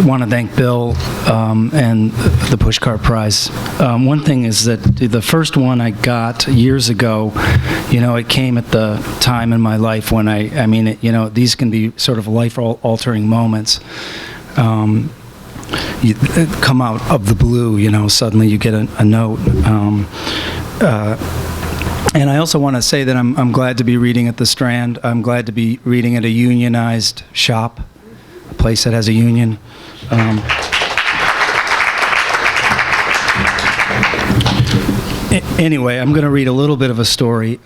want to thank Bill and the Pushcart Prize. One thing is that the first one I got years ago, it came at the time in my life when these can be sort of life-altering moments. You come out of the blue, suddenly you get a note. And I also want to say that I'm glad to be reading at the Strand. I'm glad to be reading at a unionized shop, a place that has a union. Anyway, I'm going to read a little bit of a story.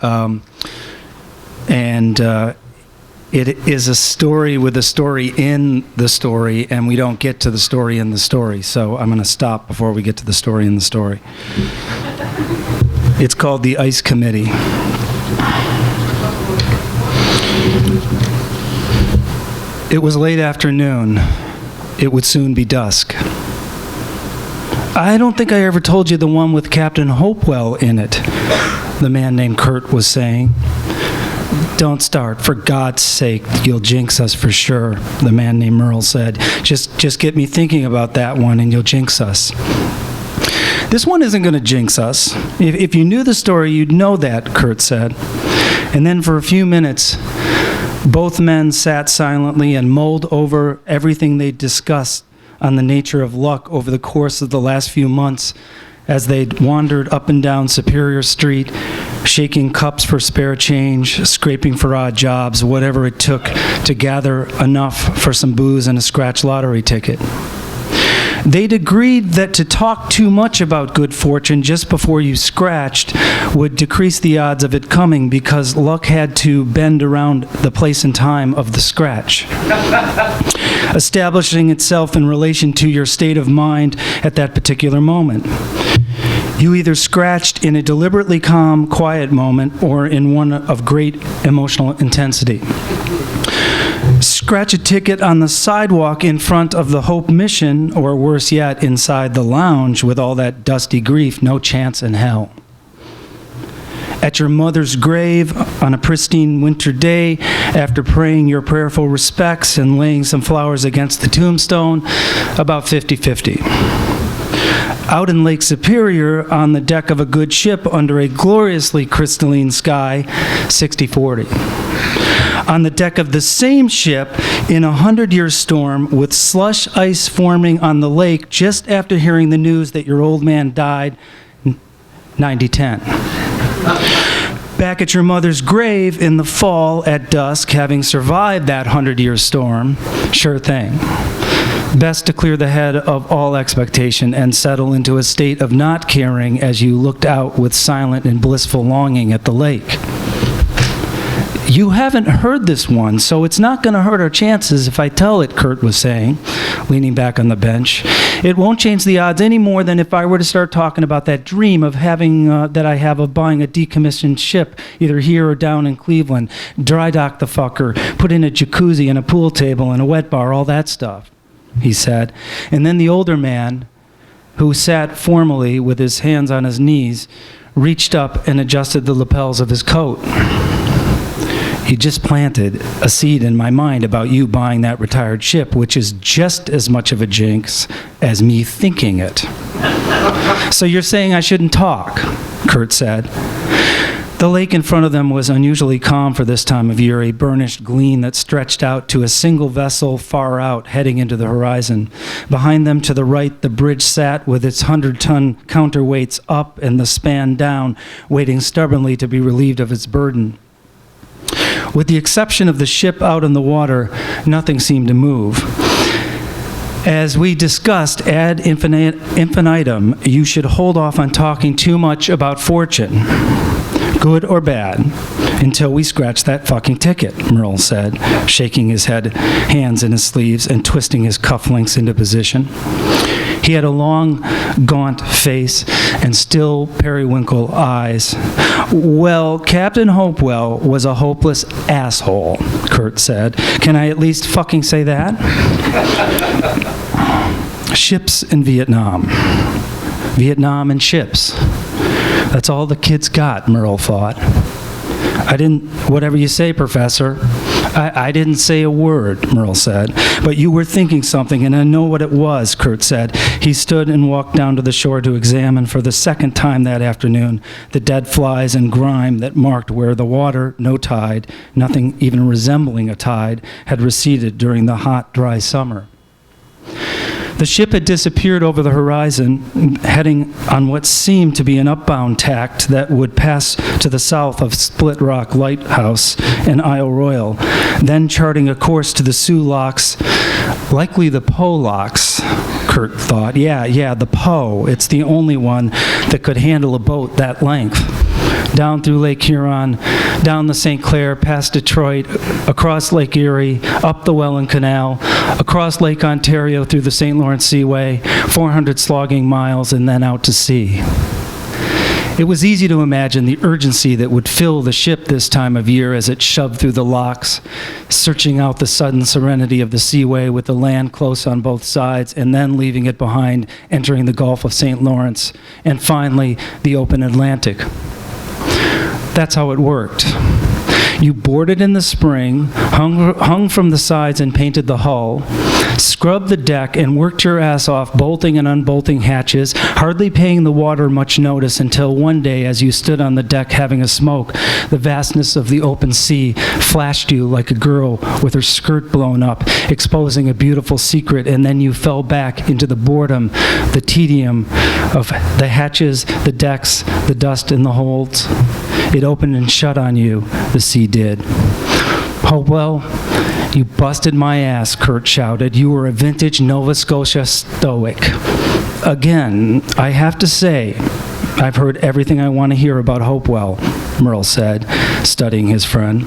It is a story with a story in the story, and we don't get to the story in the story. So I'm going to stop before we get to the story in the story. It's called The Ice Committee. It was late afternoon. It would soon be dusk. I don't think I ever told you the one with Captain Hopewell in it, the man named Kurt was saying. Don't start, for God's sake, you'll jinx us for sure, the man named Merle said. Just get me thinking about that one and you'll jinx us. This one isn't going to jinx us. If you knew the story, you'd know that, Kurt said. And then for a few minutes, both men sat silently and mulled over everything they'd discussed on the nature of luck over the course of the last few months as they'd wandered up and down Superior Street, shaking cups for spare change, scraping for odd jobs, whatever it took to gather enough for some booze and a scratch lottery ticket. They'd agreed that to talk too much about good fortune just before you scratched would decrease the odds of it coming because luck had to bend around the place and time of the scratch, establishing itself in relation to your state of mind at that particular moment. You either scratched in a deliberately calm, quiet moment or in one of great emotional intensity. Scratch a ticket on the sidewalk in front of the Hope Mission, or worse yet, inside the lounge with all that dusty grief, no chance in hell. At your mother's grave on a pristine winter day, after praying your prayerful respects and laying some flowers against the tombstone, about 50-50. Out in Lake Superior, on the deck of a good ship under a gloriously crystalline sky, 60-40. On the deck of the same ship in a 100-year storm with slush ice forming on the lake just after hearing the news that your old man died, 90-10. Back at your mother's grave in the fall at dusk, having survived that 100-year storm, sure thing. Best to clear the head of all expectation and settle into a state of not caring as you looked out with silent and blissful longing at the lake. You haven't heard this one, so it's not going to hurt our chances if I tell it, Kurt was saying, leaning back on the bench. It won't change the odds any more than if I were to start talking about that dream of having, that I have of buying a decommissioned ship, either here or down in Cleveland, dry dock the fucker, put in a jacuzzi and a pool table and a wet bar, all that stuff, he said. And then the older man, who sat formally with his hands on his knees, reached up and adjusted the lapels of his coat. You just planted a seed in my mind about you buying that retired ship, which is just as much of a jinx as me thinking it. So you're saying I shouldn't talk, Kurt said. The lake in front of them was unusually calm for this time of year, a burnished gleam that stretched out to a single vessel far out, heading into the horizon. Behind them to the right, the bridge sat with its 100-ton counterweights up and the span down, waiting stubbornly to be relieved of its burden. With the exception of the ship out in the water, nothing seemed to move. As we discussed ad infinitum, you should hold off on talking too much about fortune, good or bad, until we scratch that fucking ticket, Merle said, shaking his hands in his sleeves and twisting his cufflinks into position. He had a long, gaunt face and still periwinkle eyes. Well, Captain Hopewell was a hopeless asshole, Kurt said. Can I at least fucking say that? Ships in Vietnam. Vietnam and ships. That's all the kids got, Merle thought. Whatever you say, Professor. I didn't say a word, Merle said. But you were thinking something, and I know what it was, Kurt said. He stood and walked down to the shore to examine for the second time that afternoon the dead flies and grime that marked where the water, no tide, nothing even resembling a tide, had receded during the hot, dry summer. The ship had disappeared over the horizon, heading on what seemed to be an upbound tack that would pass to the south of Split Rock Lighthouse and Isle Royal, then charting a course to the Sioux Locks, likely the Po Locks, Kurt thought. Yeah, the Po. It's the only one that could handle a boat that length. Down through Lake Huron, down the St. Clair, past Detroit, across Lake Erie, up the Welland Canal, across Lake Ontario through the St. Lawrence Seaway, 400 slogging miles, and then out to sea. It was easy to imagine the urgency that would fill the ship this time of year as it shoved through the locks, searching out the sudden serenity of the seaway with the land close on both sides, and then leaving it behind, entering the Gulf of St. Lawrence, and finally the open Atlantic. That's how it worked. You boarded in the spring, hung from the sides and painted the hull, scrubbed the deck and worked your ass off bolting and unbolting hatches, hardly paying the water much notice until one day as you stood on the deck having a smoke, the vastness of the open sea flashed you like a girl with her skirt blown up, exposing a beautiful secret, and then you fell back into the boredom, the tedium of the hatches, the decks, the dust in the holds. It opened and shut on you, the sea did. Hopewell, you busted my ass, Kurt shouted. You were a vintage Nova Scotia stoic. Again, I have to say, I've heard everything I want to hear about Hopewell, Merle said, studying his friend.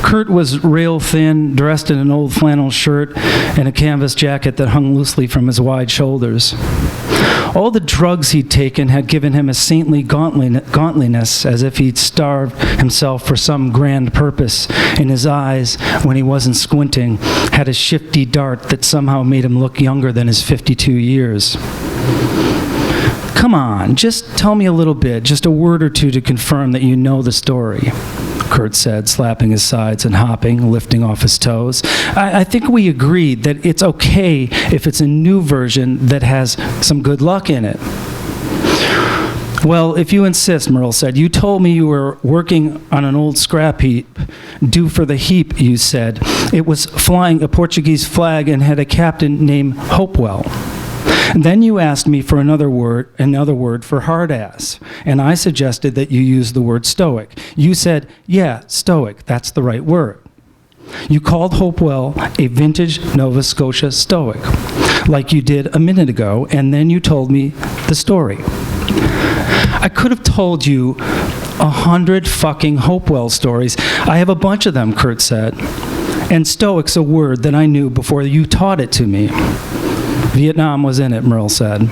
Kurt was rail thin, dressed in an old flannel shirt and a canvas jacket that hung loosely from his wide shoulders. All the drugs he'd taken had given him a saintly gauntliness, as if he'd starved himself for some grand purpose, and his eyes, when he wasn't squinting, had a shifty dart that somehow made him look younger than his 52 years. Come on, just tell me a little bit, just a word or two to confirm that you know the story, Kurt said, slapping his sides and hopping, lifting off his toes. I think we agreed that it's okay if it's a new version that has some good luck in it. Well, if you insist, Merle said. You told me you were working on an old scrap heap, due for the heap, you said. It was flying a Portuguese flag and had a captain named Hopewell. Then you asked me for another word for hard ass, and I suggested that you use the word stoic. You said, yeah, stoic, that's the right word. You called Hopewell a vintage Nova Scotia stoic, like you did a minute ago, and then you told me the story. I could have told you 100 fucking Hopewell stories. I have a bunch of them, Kurt said. And stoic's a word that I knew before you taught it to me. Vietnam was in it, Merle said.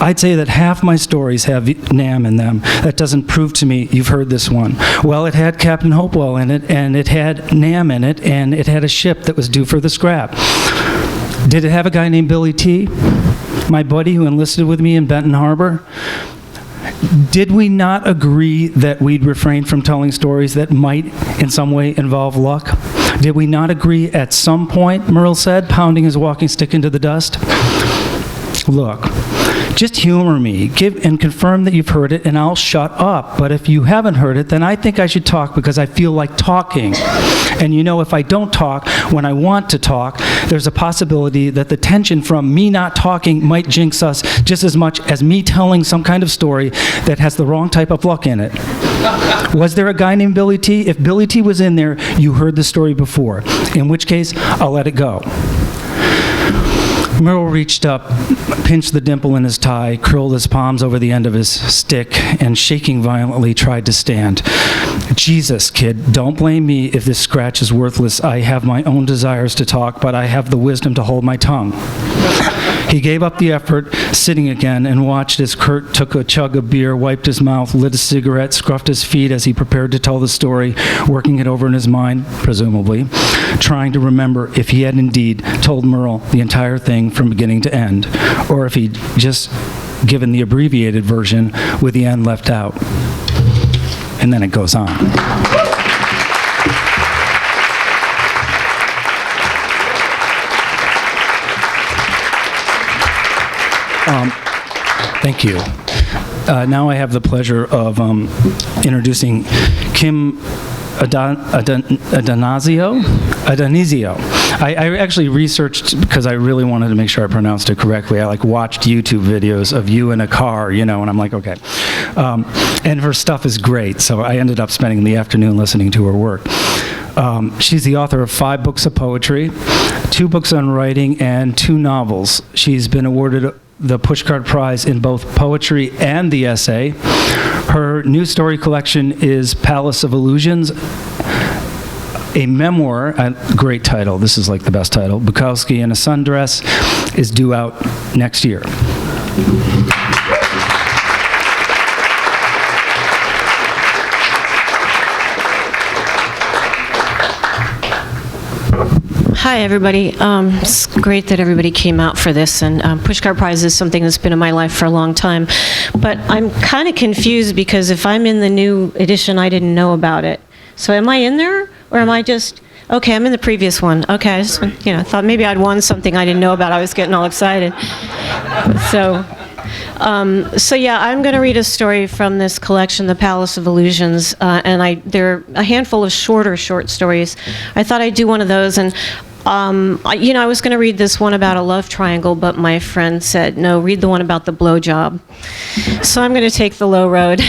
I'd say that half my stories have Nam in them. That doesn't prove to me you've heard this one. Well, it had Captain Hopewell in it, and it had Nam in it, and it had a ship that was due for the scrap. Did it have a guy named Billy T., my buddy who enlisted with me in Benton Harbor? Did we not agree that we'd refrain from telling stories that might in some way involve luck? Did we not agree at some point, Merle said, pounding his walking stick into the dust? Look, Just humor me, give and confirm that you've heard it, and I'll shut up. But if you haven't heard it, then I think I should talk because I feel like talking. And you know, if I don't talk when I want to talk, there's a possibility that the tension from me not talking might jinx us just as much as me telling some kind of story that has the wrong type of luck in it. Was there a guy named Billy T? If Billy T was in there, you heard the story before, in which case, I'll let it go. Merle reached up, pinched the dimple in his tie, curled his palms over the end of his stick, and shaking violently tried to stand. Jesus, kid, don't blame me if this scratch is worthless. I have my own desires to talk, but I have the wisdom to hold my tongue. He gave up the effort, sitting again, and watched as Kurt took a chug of beer, wiped his mouth, lit a cigarette, scruffed his feet as he prepared to tell the story, working it over in his mind, presumably, trying to remember if he had indeed told Merle the entire thing from beginning to end, or if he'd just given the abbreviated version with the end left out. And then it goes on. Thank you. Now I have the pleasure of introducing Kim Addonizio. I actually researched because I really wanted to make sure I pronounced it correctly. I watched YouTube videos of you in a car, and I'm like, okay. And her stuff is great, so I ended up spending the afternoon listening to her work. She's the author of 5 books of poetry, 2 books on writing, and 2 novels. She's been awarded the Pushcart Prize in both poetry and the essay. Her new story collection is Palace of Illusions, a memoir, a great title, this is the best title, Bukowski in a Sundress, is due out next year. Hi, everybody. It's great that everybody came out for this, and Pushcart Prize is something that's been in my life for a long time. But I'm kind of confused because if I'm in the new edition, I didn't know about it. So am I in there, or am I just... Okay, I'm in the previous one. Okay, I just, thought maybe I'd won something I didn't know about. I was getting all excited. So yeah, I'm going to read a story from this collection, The Palace of Illusions, and there are a handful of short stories. I thought I'd do one of those, and I was going to read this one about a love triangle, but my friend said, no, read the one about the blowjob. So I'm going to take the low road,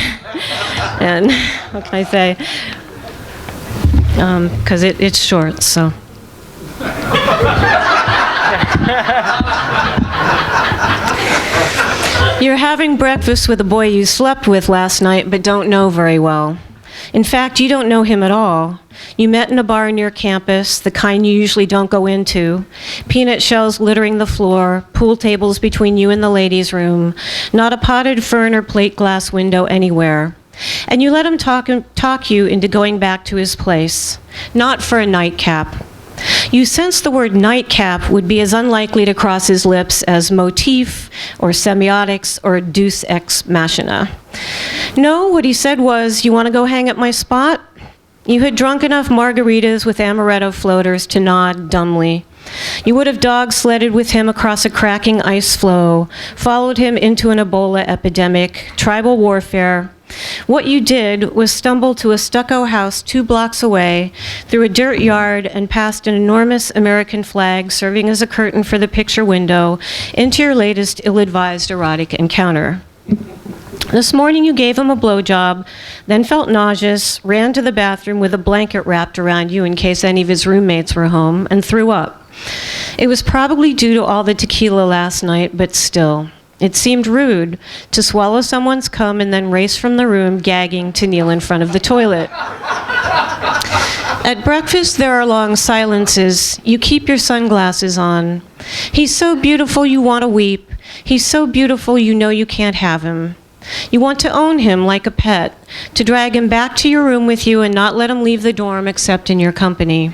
and what can I say? Because it's short, so. You're having breakfast with a boy you slept with last night but don't know very well. In fact, you don't know him at all. You met in a bar near campus, the kind you usually don't go into. Peanut shells littering the floor, pool tables between you and the ladies' room, not a potted fern or plate glass window anywhere. And you let him talk you into going back to his place, not for a nightcap. You sensed the word nightcap would be as unlikely to cross his lips as motif or semiotics or deus ex machina. No, what he said was, you want to go hang at my spot? You had drunk enough margaritas with amaretto floaters to nod dumbly. You would have dog-sledded with him across a cracking ice floe, followed him into an Ebola epidemic, tribal warfare. What you did was stumble to a stucco house 2 blocks away, through a dirt yard and past an enormous American flag serving as a curtain for the picture window, into your latest ill-advised erotic encounter. This morning you gave him a blowjob, then felt nauseous, ran to the bathroom with a blanket wrapped around you in case any of his roommates were home, and threw up. It was probably due to all the tequila last night, but still. It seemed rude to swallow someone's cum and then race from the room, gagging, to kneel in front of the toilet. At breakfast, there are long silences. You keep your sunglasses on. He's so beautiful you want to weep. He's so beautiful you know you can't have him. You want to own him like a pet, to drag him back to your room with you and not let him leave the dorm except in your company.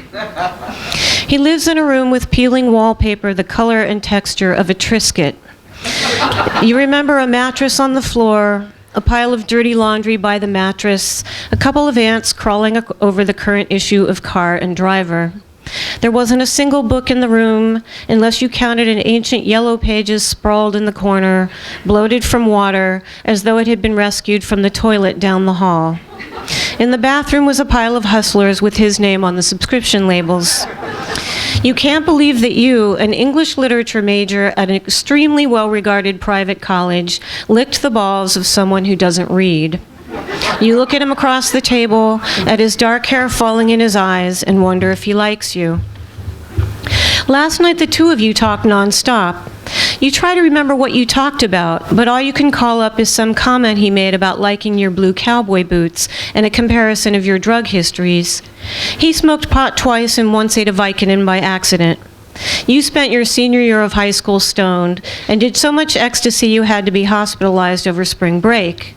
He lives in a room with peeling wallpaper, the color and texture of a Triscuit. You remember a mattress on the floor, a pile of dirty laundry by the mattress, a couple of ants crawling over the current issue of Car and Driver. There wasn't a single book in the room, unless you counted an ancient yellow pages sprawled in the corner, bloated from water, as though it had been rescued from the toilet down the hall. In the bathroom was a pile of Hustlers with his name on the subscription labels. You can't believe that you, an English literature major at an extremely well-regarded private college, licked the balls of someone who doesn't read. You look at him across the table, at his dark hair falling in his eyes, and wonder if he likes you. Last night, the two of you talked nonstop. You try to remember what you talked about, but all you can call up is some comment he made about liking your blue cowboy boots and a comparison of your drug histories. He smoked pot twice and once ate a Vicodin by accident. You spent your senior year of high school stoned and did so much ecstasy you had to be hospitalized over spring break.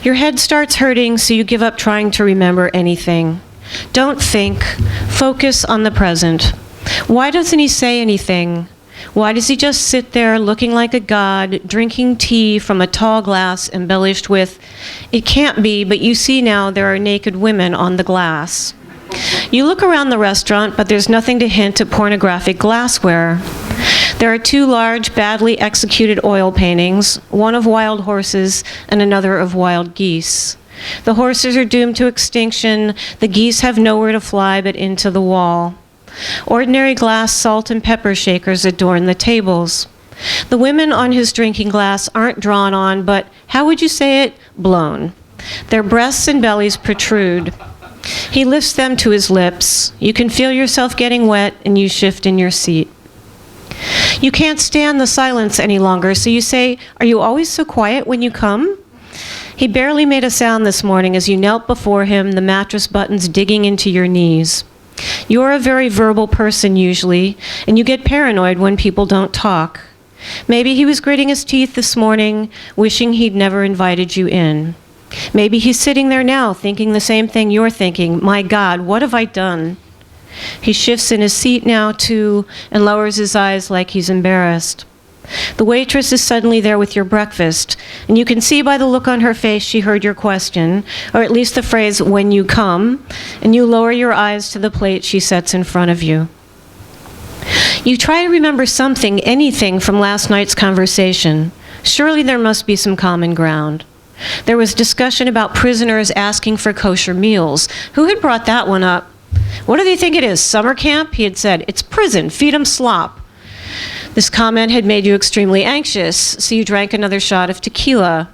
Your head starts hurting, so you give up trying to remember anything. Don't think. Focus on the present. Why doesn't he say anything? Why does he just sit there looking like a god, drinking tea from a tall glass embellished with, "It can't be, but you see now there are naked women on the glass"? You look around the restaurant, but there's nothing to hint at pornographic glassware. There are two large, badly executed oil paintings, one of wild horses and another of wild geese. The horses are doomed to extinction. The geese have nowhere to fly but into the wall. Ordinary glass salt and pepper shakers adorn the tables. The women on his drinking glass aren't drawn on, but, how would you say it? Blown. Their breasts and bellies protrude. He lifts them to his lips. You can feel yourself getting wet, and you shift in your seat. You can't stand the silence any longer, so you say, "Are you always so quiet when you come?" He barely made a sound this morning as you knelt before him, the mattress buttons digging into your knees. You're a very verbal person usually, and you get paranoid when people don't talk. Maybe he was gritting his teeth this morning, wishing he'd never invited you in. Maybe he's sitting there now thinking the same thing you're thinking, "My God, what have I done?" He shifts in his seat now, too, and lowers his eyes like he's embarrassed. The waitress is suddenly there with your breakfast, and you can see by the look on her face she heard your question, or at least the phrase, "when you come," and you lower your eyes to the plate she sets in front of you. You try to remember something, anything from last night's conversation. Surely there must be some common ground. There was discussion about prisoners asking for kosher meals. Who had brought that one up? "What do they think it is, summer camp?" he had said. "It's prison, feed 'em slop." This comment had made you extremely anxious, so you drank another shot of tequila.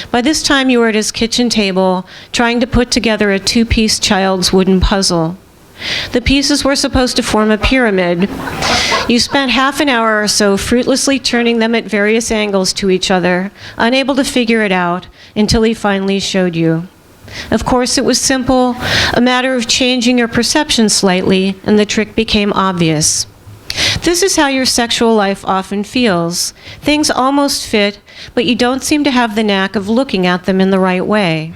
By this time you were at his kitchen table, trying to put together a two-piece child's wooden puzzle. The pieces were supposed to form a pyramid. You spent half an hour or so fruitlessly turning them at various angles to each other, unable to figure it out, until he finally showed you. Of course, it was simple, a matter of changing your perception slightly, and the trick became obvious. This is how your sexual life often feels. Things almost fit, but you don't seem to have the knack of looking at them in the right way.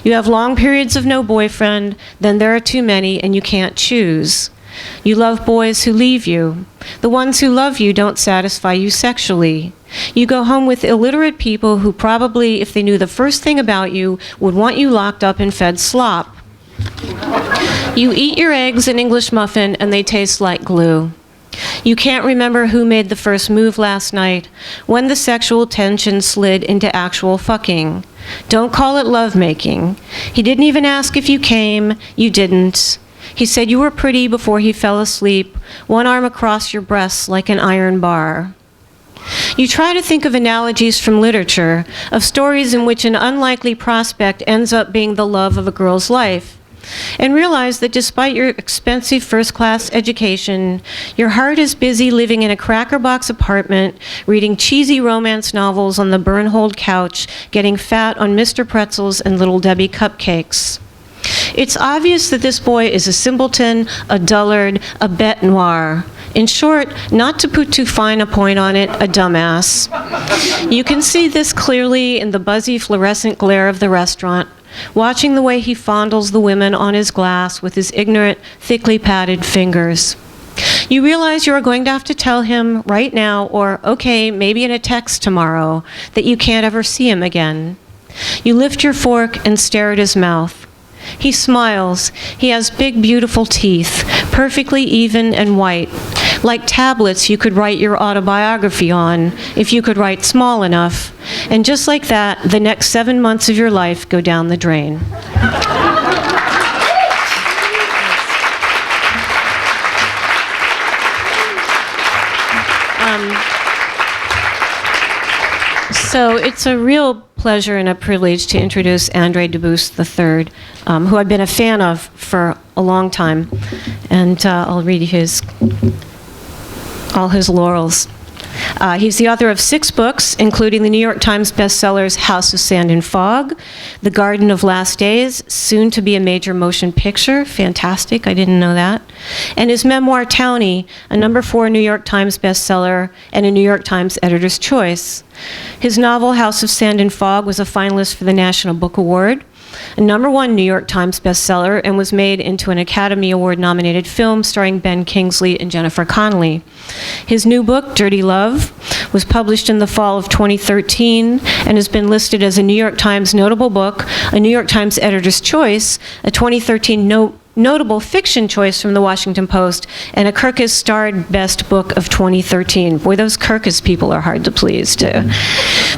You have long periods of no boyfriend, then there are too many, and you can't choose. You love boys who leave you. The ones who love you don't satisfy you sexually. You go home with illiterate people who probably, if they knew the first thing about you, would want you locked up and fed slop. You eat your eggs and English muffin, and they taste like glue. You can't remember who made the first move last night, when the sexual tension slid into actual fucking. Don't call it lovemaking. He didn't even ask if you came. You didn't. He said you were pretty before he fell asleep, one arm across your breasts like an iron bar. You try to think of analogies from literature, of stories in which an unlikely prospect ends up being the love of a girl's life, and realize that despite your expensive first-class education, your heart is busy living in a cracker-box apartment, reading cheesy romance novels on the Bernhold couch, getting fat on Mr. Pretzels and Little Debbie cupcakes. It's obvious that this boy is a simpleton, a dullard, a bête noire. In short, not to put too fine a point on it, a dumbass. You can see this clearly in the buzzy fluorescent glare of the restaurant, watching the way he fondles the women on his glass with his ignorant, thickly padded fingers. You realize you are going to have to tell him right now, or okay, maybe in a text tomorrow, that you can't ever see him again. You lift your fork and stare at his mouth. He smiles. He has big, beautiful teeth, perfectly even and white, like tablets you could write your autobiography on if you could write small enough. And just like that, the next 7 months of your life go down the drain. So it's a real pleasure and a privilege to introduce Andre Dubus III, who I've been a fan of for a long time. And I'll read all his laurels. He's the author of 6 books, including the New York Times bestsellers House of Sand and Fog, The Garden of Last Days, soon to be a major motion picture. Fantastic, I didn't know that. And his memoir, Townie, a #4 New York Times bestseller and a New York Times Editor's Choice. His novel, House of Sand and Fog, was a finalist for the National Book Award, a #1 New York Times bestseller, and was made into an Academy Award-nominated film starring Ben Kingsley and Jennifer Connelly. His new book, Dirty Love, was published in the fall of 2013 and has been listed as a New York Times notable book, a New York Times Editor's Choice, a 2013 notable fiction choice from the Washington Post, and a Kirkus starred best book of 2013. Boy, those Kirkus people are hard to please, too.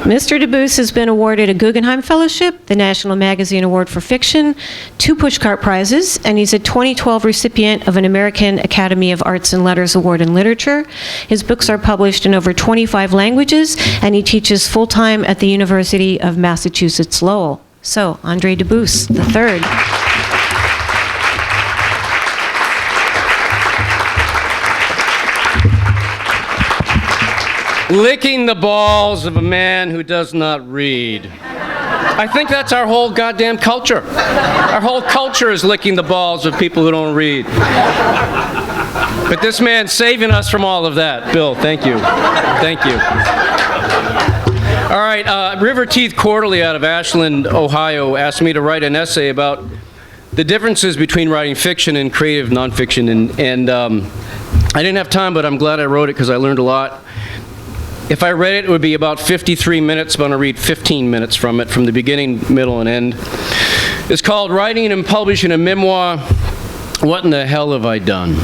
Mr. Dubus has been awarded a Guggenheim Fellowship, the National Magazine Award for Fiction, 2 Pushcart Prizes, and he's a 2012 recipient of an American Academy of Arts and Letters Award in Literature. His books are published in over 25 languages, and he teaches full-time at the University of Massachusetts Lowell. So, Andre Dubus III. Licking the balls of a man who does not read. I think that's our whole goddamn culture. Our whole culture is licking the balls of people who don't read. But this man's saving us from all of that. Bill, thank you. Thank you. All right, River Teeth Quarterly out of Ashland, Ohio, asked me to write an essay about the differences between writing fiction and creative nonfiction. And I didn't have time, but I'm glad I wrote it because I learned a lot. If I read it, it would be about 53 minutes, but I'm going to read 15 minutes from it, from the beginning, middle, and end. It's called Writing and Publishing a Memoir, What in the Hell Have I Done?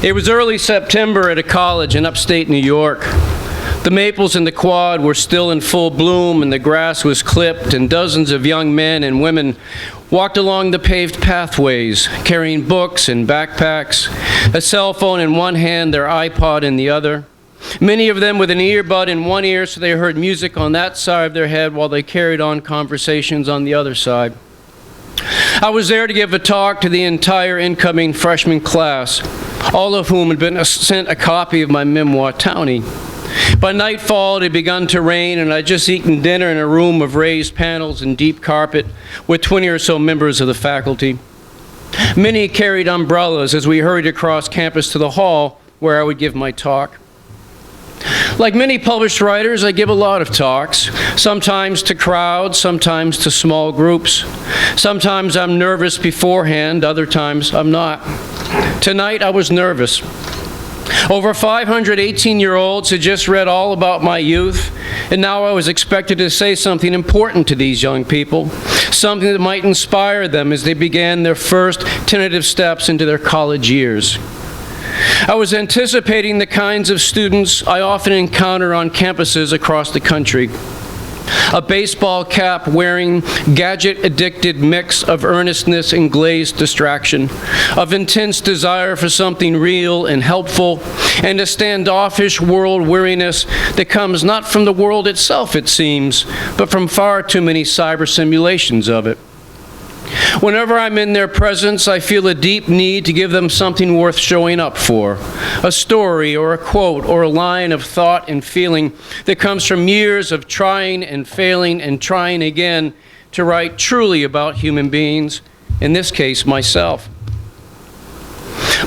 It was early September at a college in upstate New York. The maples in the quad were still in full bloom, and the grass was clipped, and dozens of young men and women walked along the paved pathways, carrying books and backpacks, a cell phone in one hand, their iPod in the other. Many of them with an earbud in one ear so they heard music on that side of their head while they carried on conversations on the other side. I was there to give a talk to the entire incoming freshman class, all of whom had been sent a copy of my memoir, Townie. By nightfall, it had begun to rain, and I'd just eaten dinner in a room of raised panels and deep carpet with 20 or so members of the faculty. Many carried umbrellas as we hurried across campus to the hall where I would give my talk. Like many published writers, I give a lot of talks, sometimes to crowds, sometimes to small groups. Sometimes I'm nervous beforehand, other times I'm not. Tonight I was nervous. Over 500 18-year-olds had just read all about my youth, and now I was expected to say something important to these young people, something that might inspire them as they began their first tentative steps into their college years. I was anticipating the kinds of students I often encounter on campuses across the country. A baseball cap wearing, gadget-addicted mix of earnestness and glazed distraction, of intense desire for something real and helpful, and a standoffish world weariness that comes not from the world itself, it seems, but from far too many cyber simulations of it. Whenever I'm in their presence, I feel a deep need to give them something worth showing up for, a story or a quote or a line of thought and feeling that comes from years of trying and failing and trying again to write truly about human beings, in this case, myself.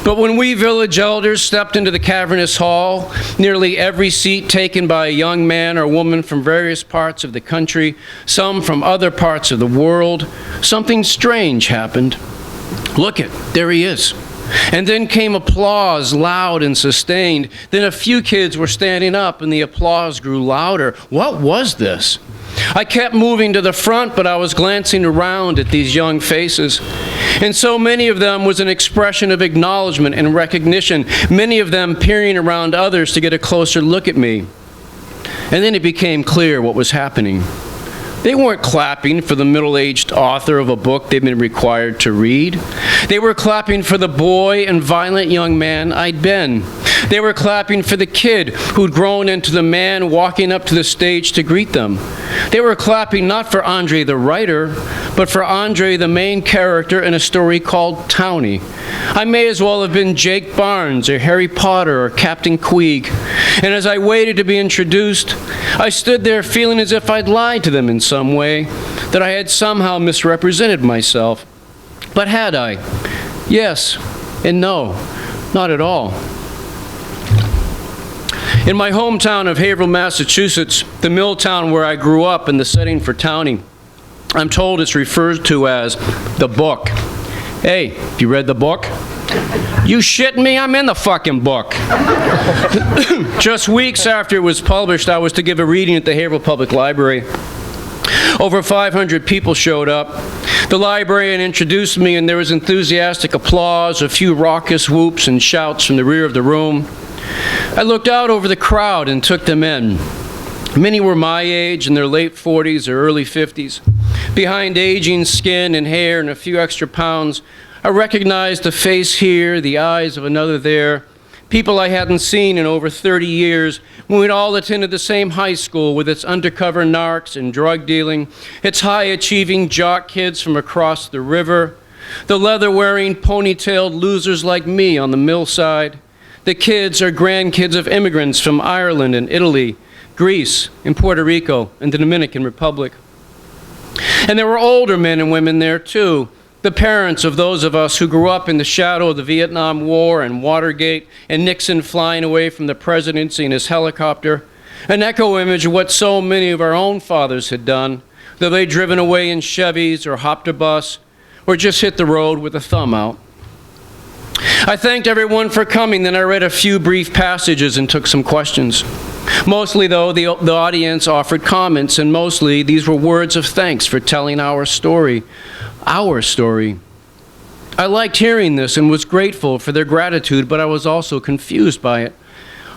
But when we village elders stepped into the cavernous hall, nearly every seat taken by a young man or woman from various parts of the country, some from other parts of the world, something strange happened. Look it, there he is. And then came applause, loud and sustained. Then a few kids were standing up and the applause grew louder. What was this? I kept moving to the front, but I was glancing around at these young faces. And so many of them was an expression of acknowledgement and recognition, many of them peering around others to get a closer look at me. And then it became clear what was happening. They weren't clapping for the middle-aged author of a book they'd been required to read. They were clapping for the boy and violent young man I'd been. They were clapping for the kid who'd grown into the man walking up to the stage to greet them. They were clapping not for Andre the writer, but for Andre the main character in a story called Townie. I may as well have been Jake Barnes or Harry Potter or Captain Queeg. And as I waited to be introduced, I stood there feeling as if I'd lied to them in some way, that I had somehow misrepresented myself. But had I? Yes and no, not at all. In my hometown of Haverhill, Massachusetts, the mill town where I grew up in the setting for Townie, I'm told it's referred to as the book. Hey, have you read the book? You shitting me? I'm in the fucking book. Just weeks after it was published, I was to give a reading at the Haverhill Public Library. Over 500 people showed up. The librarian introduced me, and there was enthusiastic applause, a few raucous whoops and shouts from the rear of the room. I looked out over the crowd and took them in. Many were my age, in their late 40s or early 50s. Behind aging skin and hair and a few extra pounds, I recognized the face here, the eyes of another there, people I hadn't seen in over 30 years when we'd all attended the same high school with its undercover narcs and drug dealing, its high-achieving jock kids from across the river, the leather-wearing, ponytailed losers like me on the mill side, the kids or grandkids of immigrants from Ireland and Italy, Greece and Puerto Rico and the Dominican Republic. And there were older men and women there too, the parents of those of us who grew up in the shadow of the Vietnam War and Watergate and Nixon flying away from the presidency in his helicopter, an echo image of what so many of our own fathers had done, though they'd driven away in Chevys or hopped a bus or just hit the road with a thumb out. I thanked everyone for coming, then I read a few brief passages and took some questions. Mostly, though, the audience offered comments, and mostly these were words of thanks for telling our story. Our story. I liked hearing this and was grateful for their gratitude, but I was also confused by it.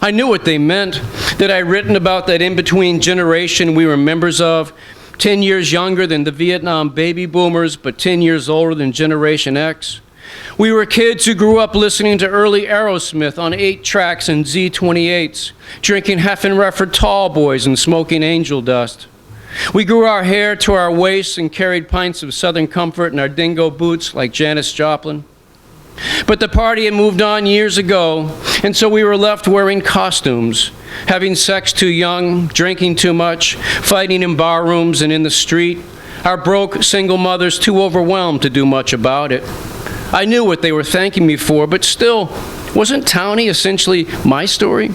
I knew what they meant, that I'd written about that in-between generation we were members of, 10 years younger than the Vietnam baby boomers, but 10 years older than Generation X. We were kids who grew up listening to early Aerosmith on 8 tracks and Z28s, drinking Heffenreffer tall boys and smoking angel dust. We grew our hair to our waists and carried pints of Southern Comfort in our dingo boots like Janis Joplin. But the party had moved on years ago, and so we were left wearing costumes, having sex too young, drinking too much, fighting in bar rooms and in the street, our broke single mothers too overwhelmed to do much about it. I knew what they were thanking me for, but still, wasn't Townie essentially my story?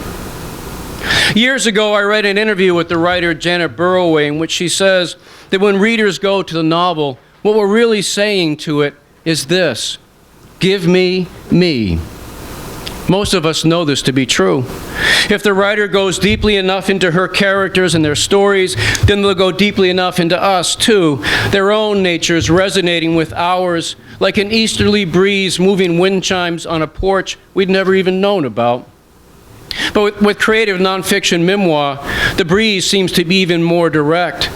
Years ago, I read an interview with the writer Janet Burroway in which she says that when readers go to the novel, what we're really saying to it is this: give me me. Most of us know this to be true. If the writer goes deeply enough into her characters and their stories, then they'll go deeply enough into us, too, their own natures resonating with ours, like an easterly breeze moving wind chimes on a porch we'd never even known about. But with creative nonfiction memoir, the breeze seems to be even more direct.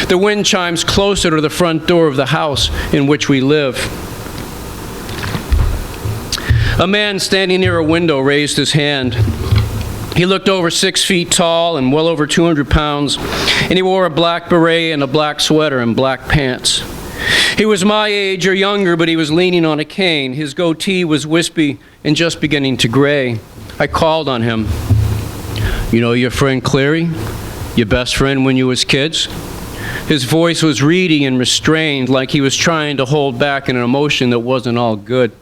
The wind chimes closer to the front door of the house in which we live. A man standing near a window raised his hand. He looked over 6 feet tall and well over 200 pounds, and he wore a black beret and a black sweater and black pants. He was my age or younger, but he was leaning on a cane. His goatee was wispy and just beginning to gray. I called on him. You know your friend Cleary? Your best friend when you was kids? His voice was reedy and restrained, like he was trying to hold back an emotion that wasn't all good.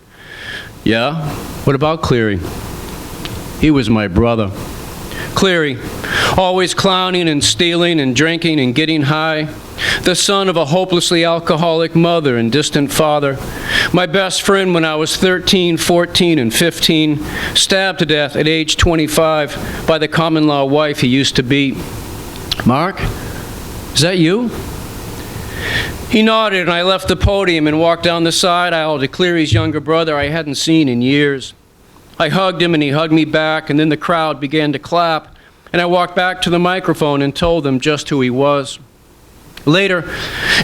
Yeah? What about Cleary? He was my brother. Cleary, always clowning and stealing and drinking and getting high. The son of a hopelessly alcoholic mother and distant father. My best friend when I was 13, 14, and 15, stabbed to death at age 25 by the common-law wife he used to beat. Mark? Is that you?" He nodded, and I left the podium and walked down the side aisle to Cleary's younger brother I hadn't seen in years. I hugged him, and he hugged me back, and then the crowd began to clap, and I walked back to the microphone and told them just who he was. Later,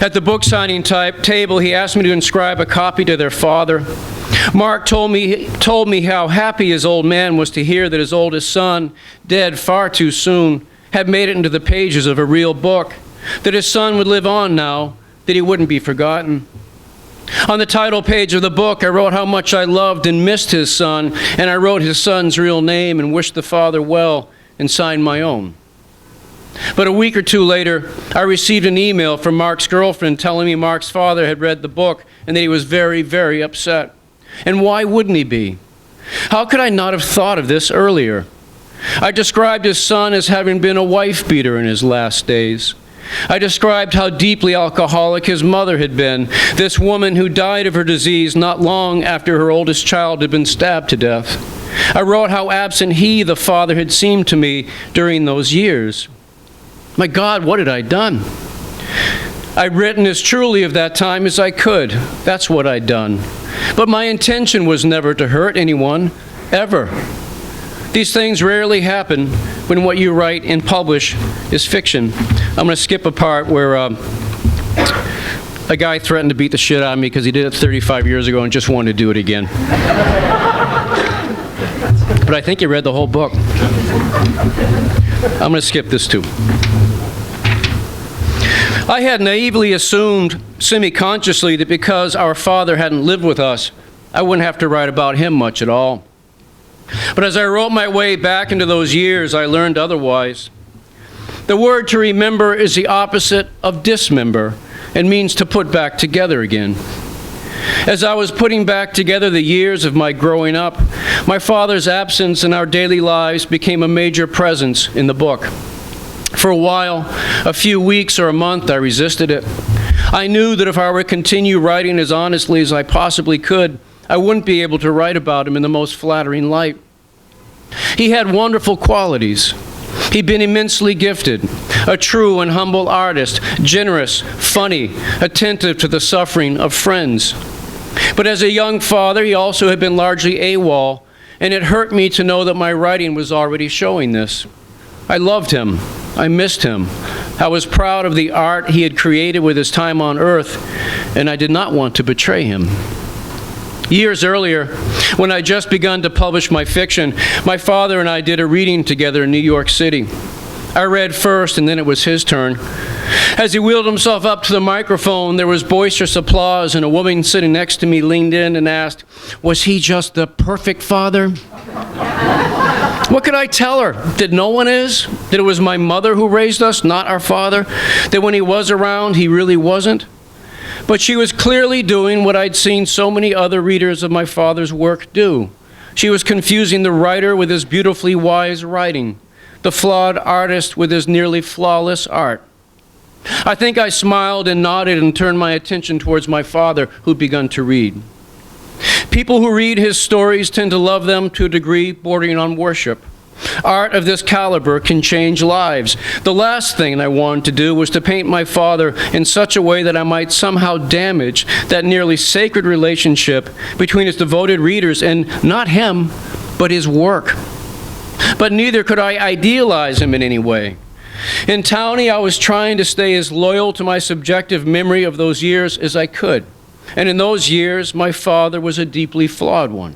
at the book signing table, he asked me to inscribe a copy to their father. Mark told me how happy his old man was to hear that his oldest son, dead far too soon, had made it into the pages of a real book, that his son would live on now, that he wouldn't be forgotten. On the title page of the book, I wrote how much I loved and missed his son, and I wrote his son's real name and wished the father well and signed my own. But a week or two later, I received an email from Mark's girlfriend telling me Mark's father had read the book and that he was very, very upset. And why wouldn't he be? How could I not have thought of this earlier? I described his son as having been a wife-beater in his last days. I described how deeply alcoholic his mother had been, this woman who died of her disease not long after her oldest child had been stabbed to death. I wrote how absent he, the father, had seemed to me during those years. My God, what had I done? I'd written as truly of that time as I could. That's what I'd done. But my intention was never to hurt anyone, ever. These things rarely happen when what you write and publish is fiction. I'm going to skip a part where a guy threatened to beat the shit out of me because he did it 35 years ago and just wanted to do it again. But I think he read the whole book. I'm going to skip this too. I had naively assumed, semi-consciously, that because our father hadn't lived with us, I wouldn't have to write about him much at all. But as I wrote my way back into those years, I learned otherwise. The word to remember is the opposite of dismember and means to put back together again. As I was putting back together the years of my growing up, my father's absence in our daily lives became a major presence in the book. For a while, a few weeks or a month, I resisted it. I knew that if I were to continue writing as honestly as I possibly could, I wouldn't be able to write about him in the most flattering light. He had wonderful qualities. He'd been immensely gifted, a true and humble artist, generous, funny, attentive to the suffering of friends. But as a young father, he also had been largely AWOL, and it hurt me to know that my writing was already showing this. I loved him. I missed him. I was proud of the art he had created with his time on earth, and I did not want to betray him. Years earlier, when I just begun to publish my fiction, my father and I did a reading together in New York City. I read first, and then it was his turn. As he wheeled himself up to the microphone, there was boisterous applause, and a woman sitting next to me leaned in and asked, "Was he just the perfect father?" What could I tell her? That no one is? That it was my mother who raised us, not our father? That when he was around, he really wasn't? But she was clearly doing what I'd seen so many other readers of my father's work do. She was confusing the writer with his beautifully wise writing, the flawed artist with his nearly flawless art. I think I smiled and nodded and turned my attention towards my father, who'd begun to read. People who read his stories tend to love them to a degree bordering on worship. Art of this caliber can change lives. The last thing I wanted to do was to paint my father in such a way that I might somehow damage that nearly sacred relationship between his devoted readers and not him, but his work. But neither could I idealize him in any way. In Townie, I was trying to stay as loyal to my subjective memory of those years as I could. And in those years, my father was a deeply flawed one.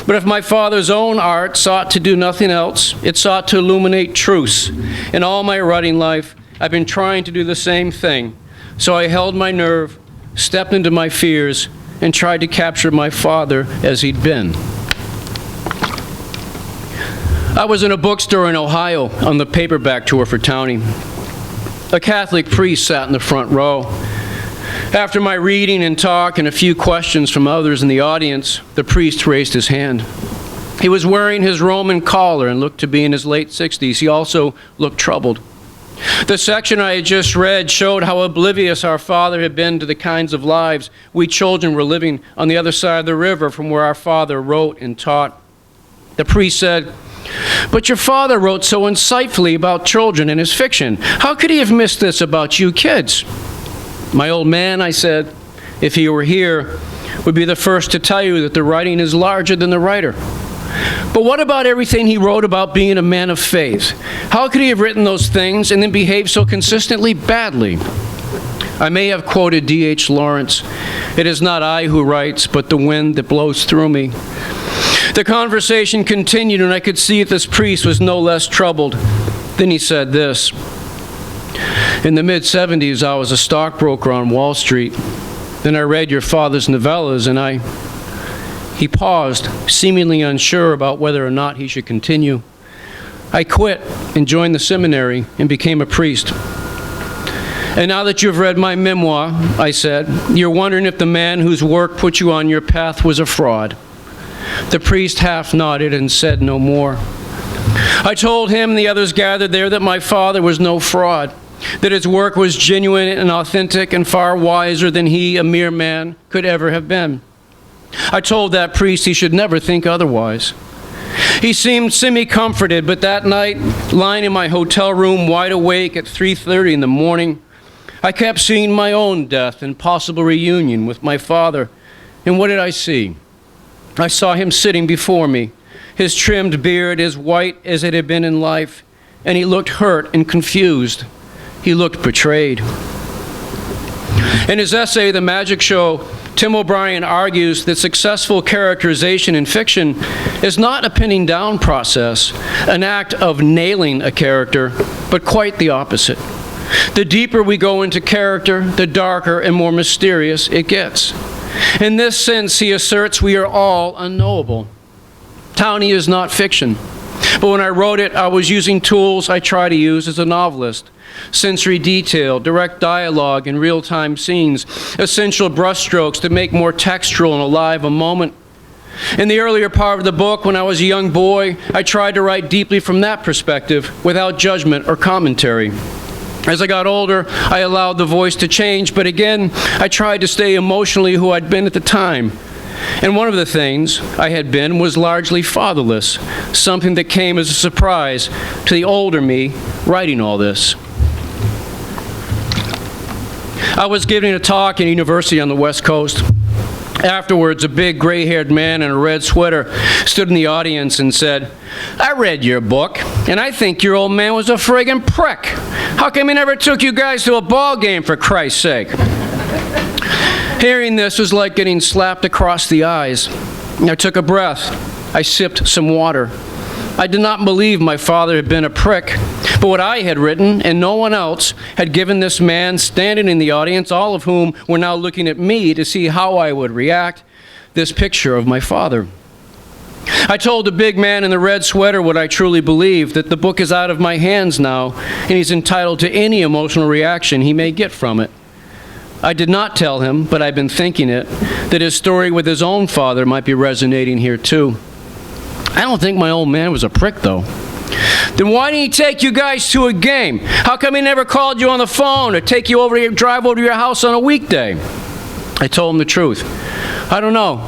But if my father's own art sought to do nothing else, it sought to illuminate truths. In all my writing life, I've been trying to do the same thing. So I held my nerve, stepped into my fears, and tried to capture my father as he'd been. I was in a bookstore in Ohio on the paperback tour for Townie. A Catholic priest sat in the front row. After my reading and talk and a few questions from others in the audience, the priest raised his hand. He was wearing his Roman collar and looked to be in his late 60s. He also looked troubled. The section I had just read showed how oblivious our father had been to the kinds of lives we children were living on the other side of the river from where our father wrote and taught. The priest said, But your father wrote so insightfully about children in his fiction. How could he have missed this about you kids? My old man, I said, if he were here, would be the first to tell you that the writing is larger than the writer. But what about everything he wrote about being a man of faith? How could he have written those things and then behave so consistently badly? I may have quoted D.H. Lawrence, "It is not I who writes, but the wind that blows through me." The conversation continued, and I could see that this priest was no less troubled. Then he said this: "In the mid-'70s, I was a stockbroker on Wall Street. Then I read your father's novellas, and He paused, seemingly unsure about whether or not he should continue. I quit and joined the seminary and became a priest. And now that you've read my memoir," I said, "you're wondering if the man whose work put you on your path was a fraud." The priest half nodded and said no more. I told him and the others gathered there that my father was no fraud, that his work was genuine and authentic and far wiser than he, a mere man, could ever have been. I told that priest he should never think otherwise. He seemed semi-comforted, but that night, lying in my hotel room wide awake at 3:30 in the morning, I kept seeing my own death and possible reunion with my father. And what did I see? I saw him sitting before me, his trimmed beard as white as it had been in life, and he looked hurt and confused. He looked betrayed. In his essay, The Magic Show, Tim O'Brien argues that successful characterization in fiction is not a pinning down process, an act of nailing a character, but quite the opposite. The deeper we go into character, the darker and more mysterious it gets. In this sense, he asserts we are all unknowable. Townie is not fiction, but when I wrote it, I was using tools I try to use as a novelist. Sensory detail, direct dialogue, and real-time scenes, essential brushstrokes to make more textural and alive a moment. In the earlier part of the book, when I was a young boy, I tried to write deeply from that perspective, without judgment or commentary. As I got older, I allowed the voice to change, but again, I tried to stay emotionally who I'd been at the time. And one of the things I had been was largely fatherless, something that came as a surprise to the older me writing all this. I was giving a talk at a university on the West Coast. Afterwards, a big gray-haired man in a red sweater stood in the audience and said, "I read your book, and I think your old man was a friggin' prick. How come he never took you guys to a ball game, for Christ's sake?" Hearing this was like getting slapped across the eyes. I took a breath. I sipped some water. I did not believe my father had been a prick, but what I had written, and no one else, had given this man standing in the audience, all of whom were now looking at me to see how I would react, this picture of my father. I told the big man in the red sweater what I truly believe, that the book is out of my hands now, and he's entitled to any emotional reaction he may get from it. I did not tell him, but I've been thinking it, that his story with his own father might be resonating here too. I don't think my old man was a prick, though. Then why didn't he take you guys to a game? How come he never called you on the phone or take you over to drive over to your house on a weekday? I told him the truth. I don't know.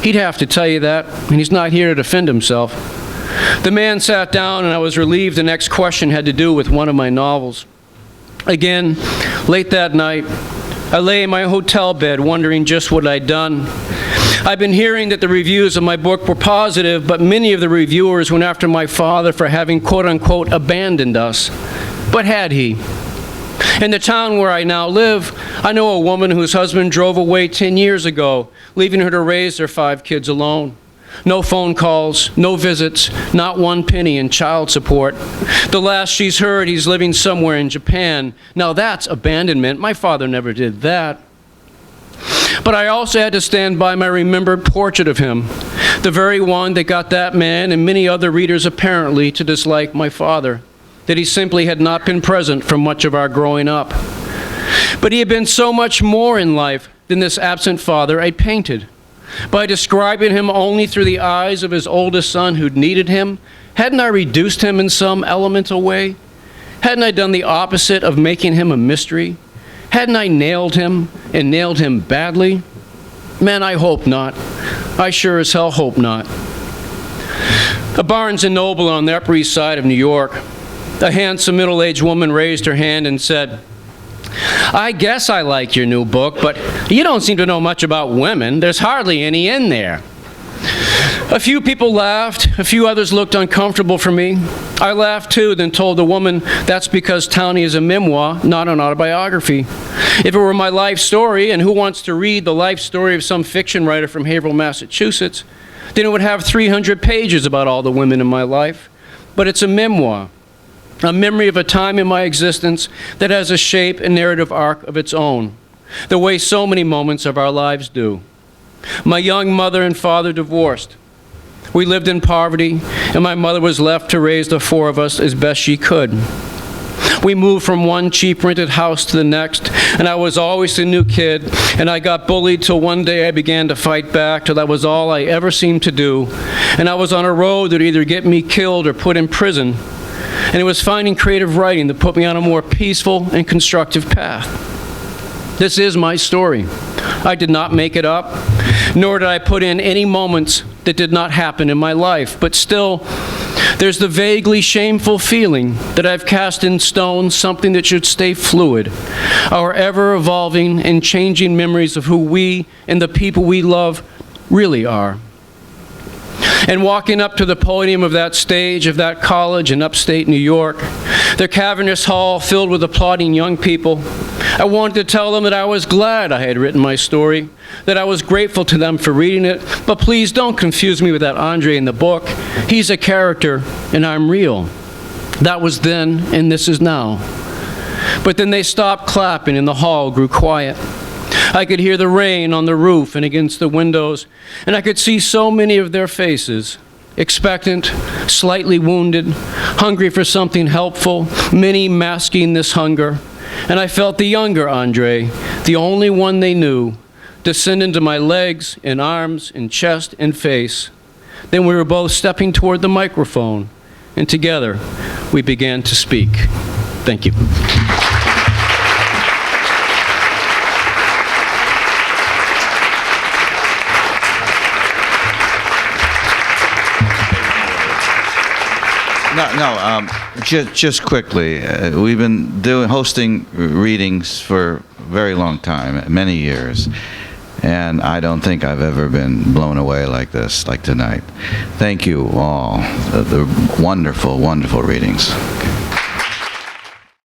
He'd have to tell you that, and he's not here to defend himself. The man sat down, and I was relieved the next question had to do with one of my novels. Again, late that night, I lay in my hotel bed wondering just what I'd done. I've been hearing that the reviews of my book were positive, but many of the reviewers went after my father for having quote-unquote abandoned us. But had he? In the town where I now live, I know a woman whose husband drove away 10 years ago, leaving her to raise their 5 kids alone. No phone calls, no visits, not one penny in child support. The last she's heard, he's living somewhere in Japan. Now that's abandonment. My father never did that. But I also had to stand by my remembered portrait of him, the very one that got that man and many other readers apparently to dislike my father, that he simply had not been present for much of our growing up. But he had been so much more in life than this absent father I'd painted. By describing him only through the eyes of his oldest son who'd needed him, hadn't I reduced him in some elemental way? Hadn't I done the opposite of making him a mystery? Hadn't I nailed him, and nailed him badly? Man, I hope not. I sure as hell hope not. A Barnes & Noble on the Upper East Side of New York. A handsome middle-aged woman raised her hand and said, "I guess I like your new book, but you don't seem to know much about women. There's hardly any in there." A few people laughed. A few others looked uncomfortable for me. I laughed too, then told the woman that's because Townie is a memoir, not an autobiography. If it were my life story, and who wants to read the life story of some fiction writer from Haverhill, Massachusetts, then it would have 300 pages about all the women in my life. But it's a memoir, a memory of a time in my existence that has a shape and narrative arc of its own, the way so many moments of our lives do. My young mother and father divorced. We lived in poverty, and my mother was left to raise the four of us as best she could. We moved from one cheap rented house to the next, and I was always the new kid, and I got bullied till one day I began to fight back till that was all I ever seemed to do, and I was on a road that would either get me killed or put in prison, and it was finding creative writing that put me on a more peaceful and constructive path. This is my story. I did not make it up, nor did I put in any moments that did not happen in my life, but still, there's the vaguely shameful feeling that I've cast in stone something that should stay fluid, our ever-evolving and changing memories of who we and the people we love really are. And walking up to the podium of that stage of that college in upstate New York, their cavernous hall filled with applauding young people, I wanted to tell them that I was glad I had written my story, that I was grateful to them for reading it, but please don't confuse me with that Andre in the book. He's a character, and I'm real. That was then, and this is now. But then they stopped clapping, and the hall grew quiet. I could hear the rain on the roof and against the windows, and I could see so many of their faces, expectant, slightly wounded, hungry for something helpful, many masking this hunger. And I felt the younger Andre, the only one they knew, descend into my legs and arms and chest and face. Then we were both stepping toward the microphone, and together we began to speak. Thank you. Just quickly, we've been hosting readings for a very long time, many years, and I don't think I've ever been blown away like this, like tonight. Thank you all. The wonderful, wonderful readings.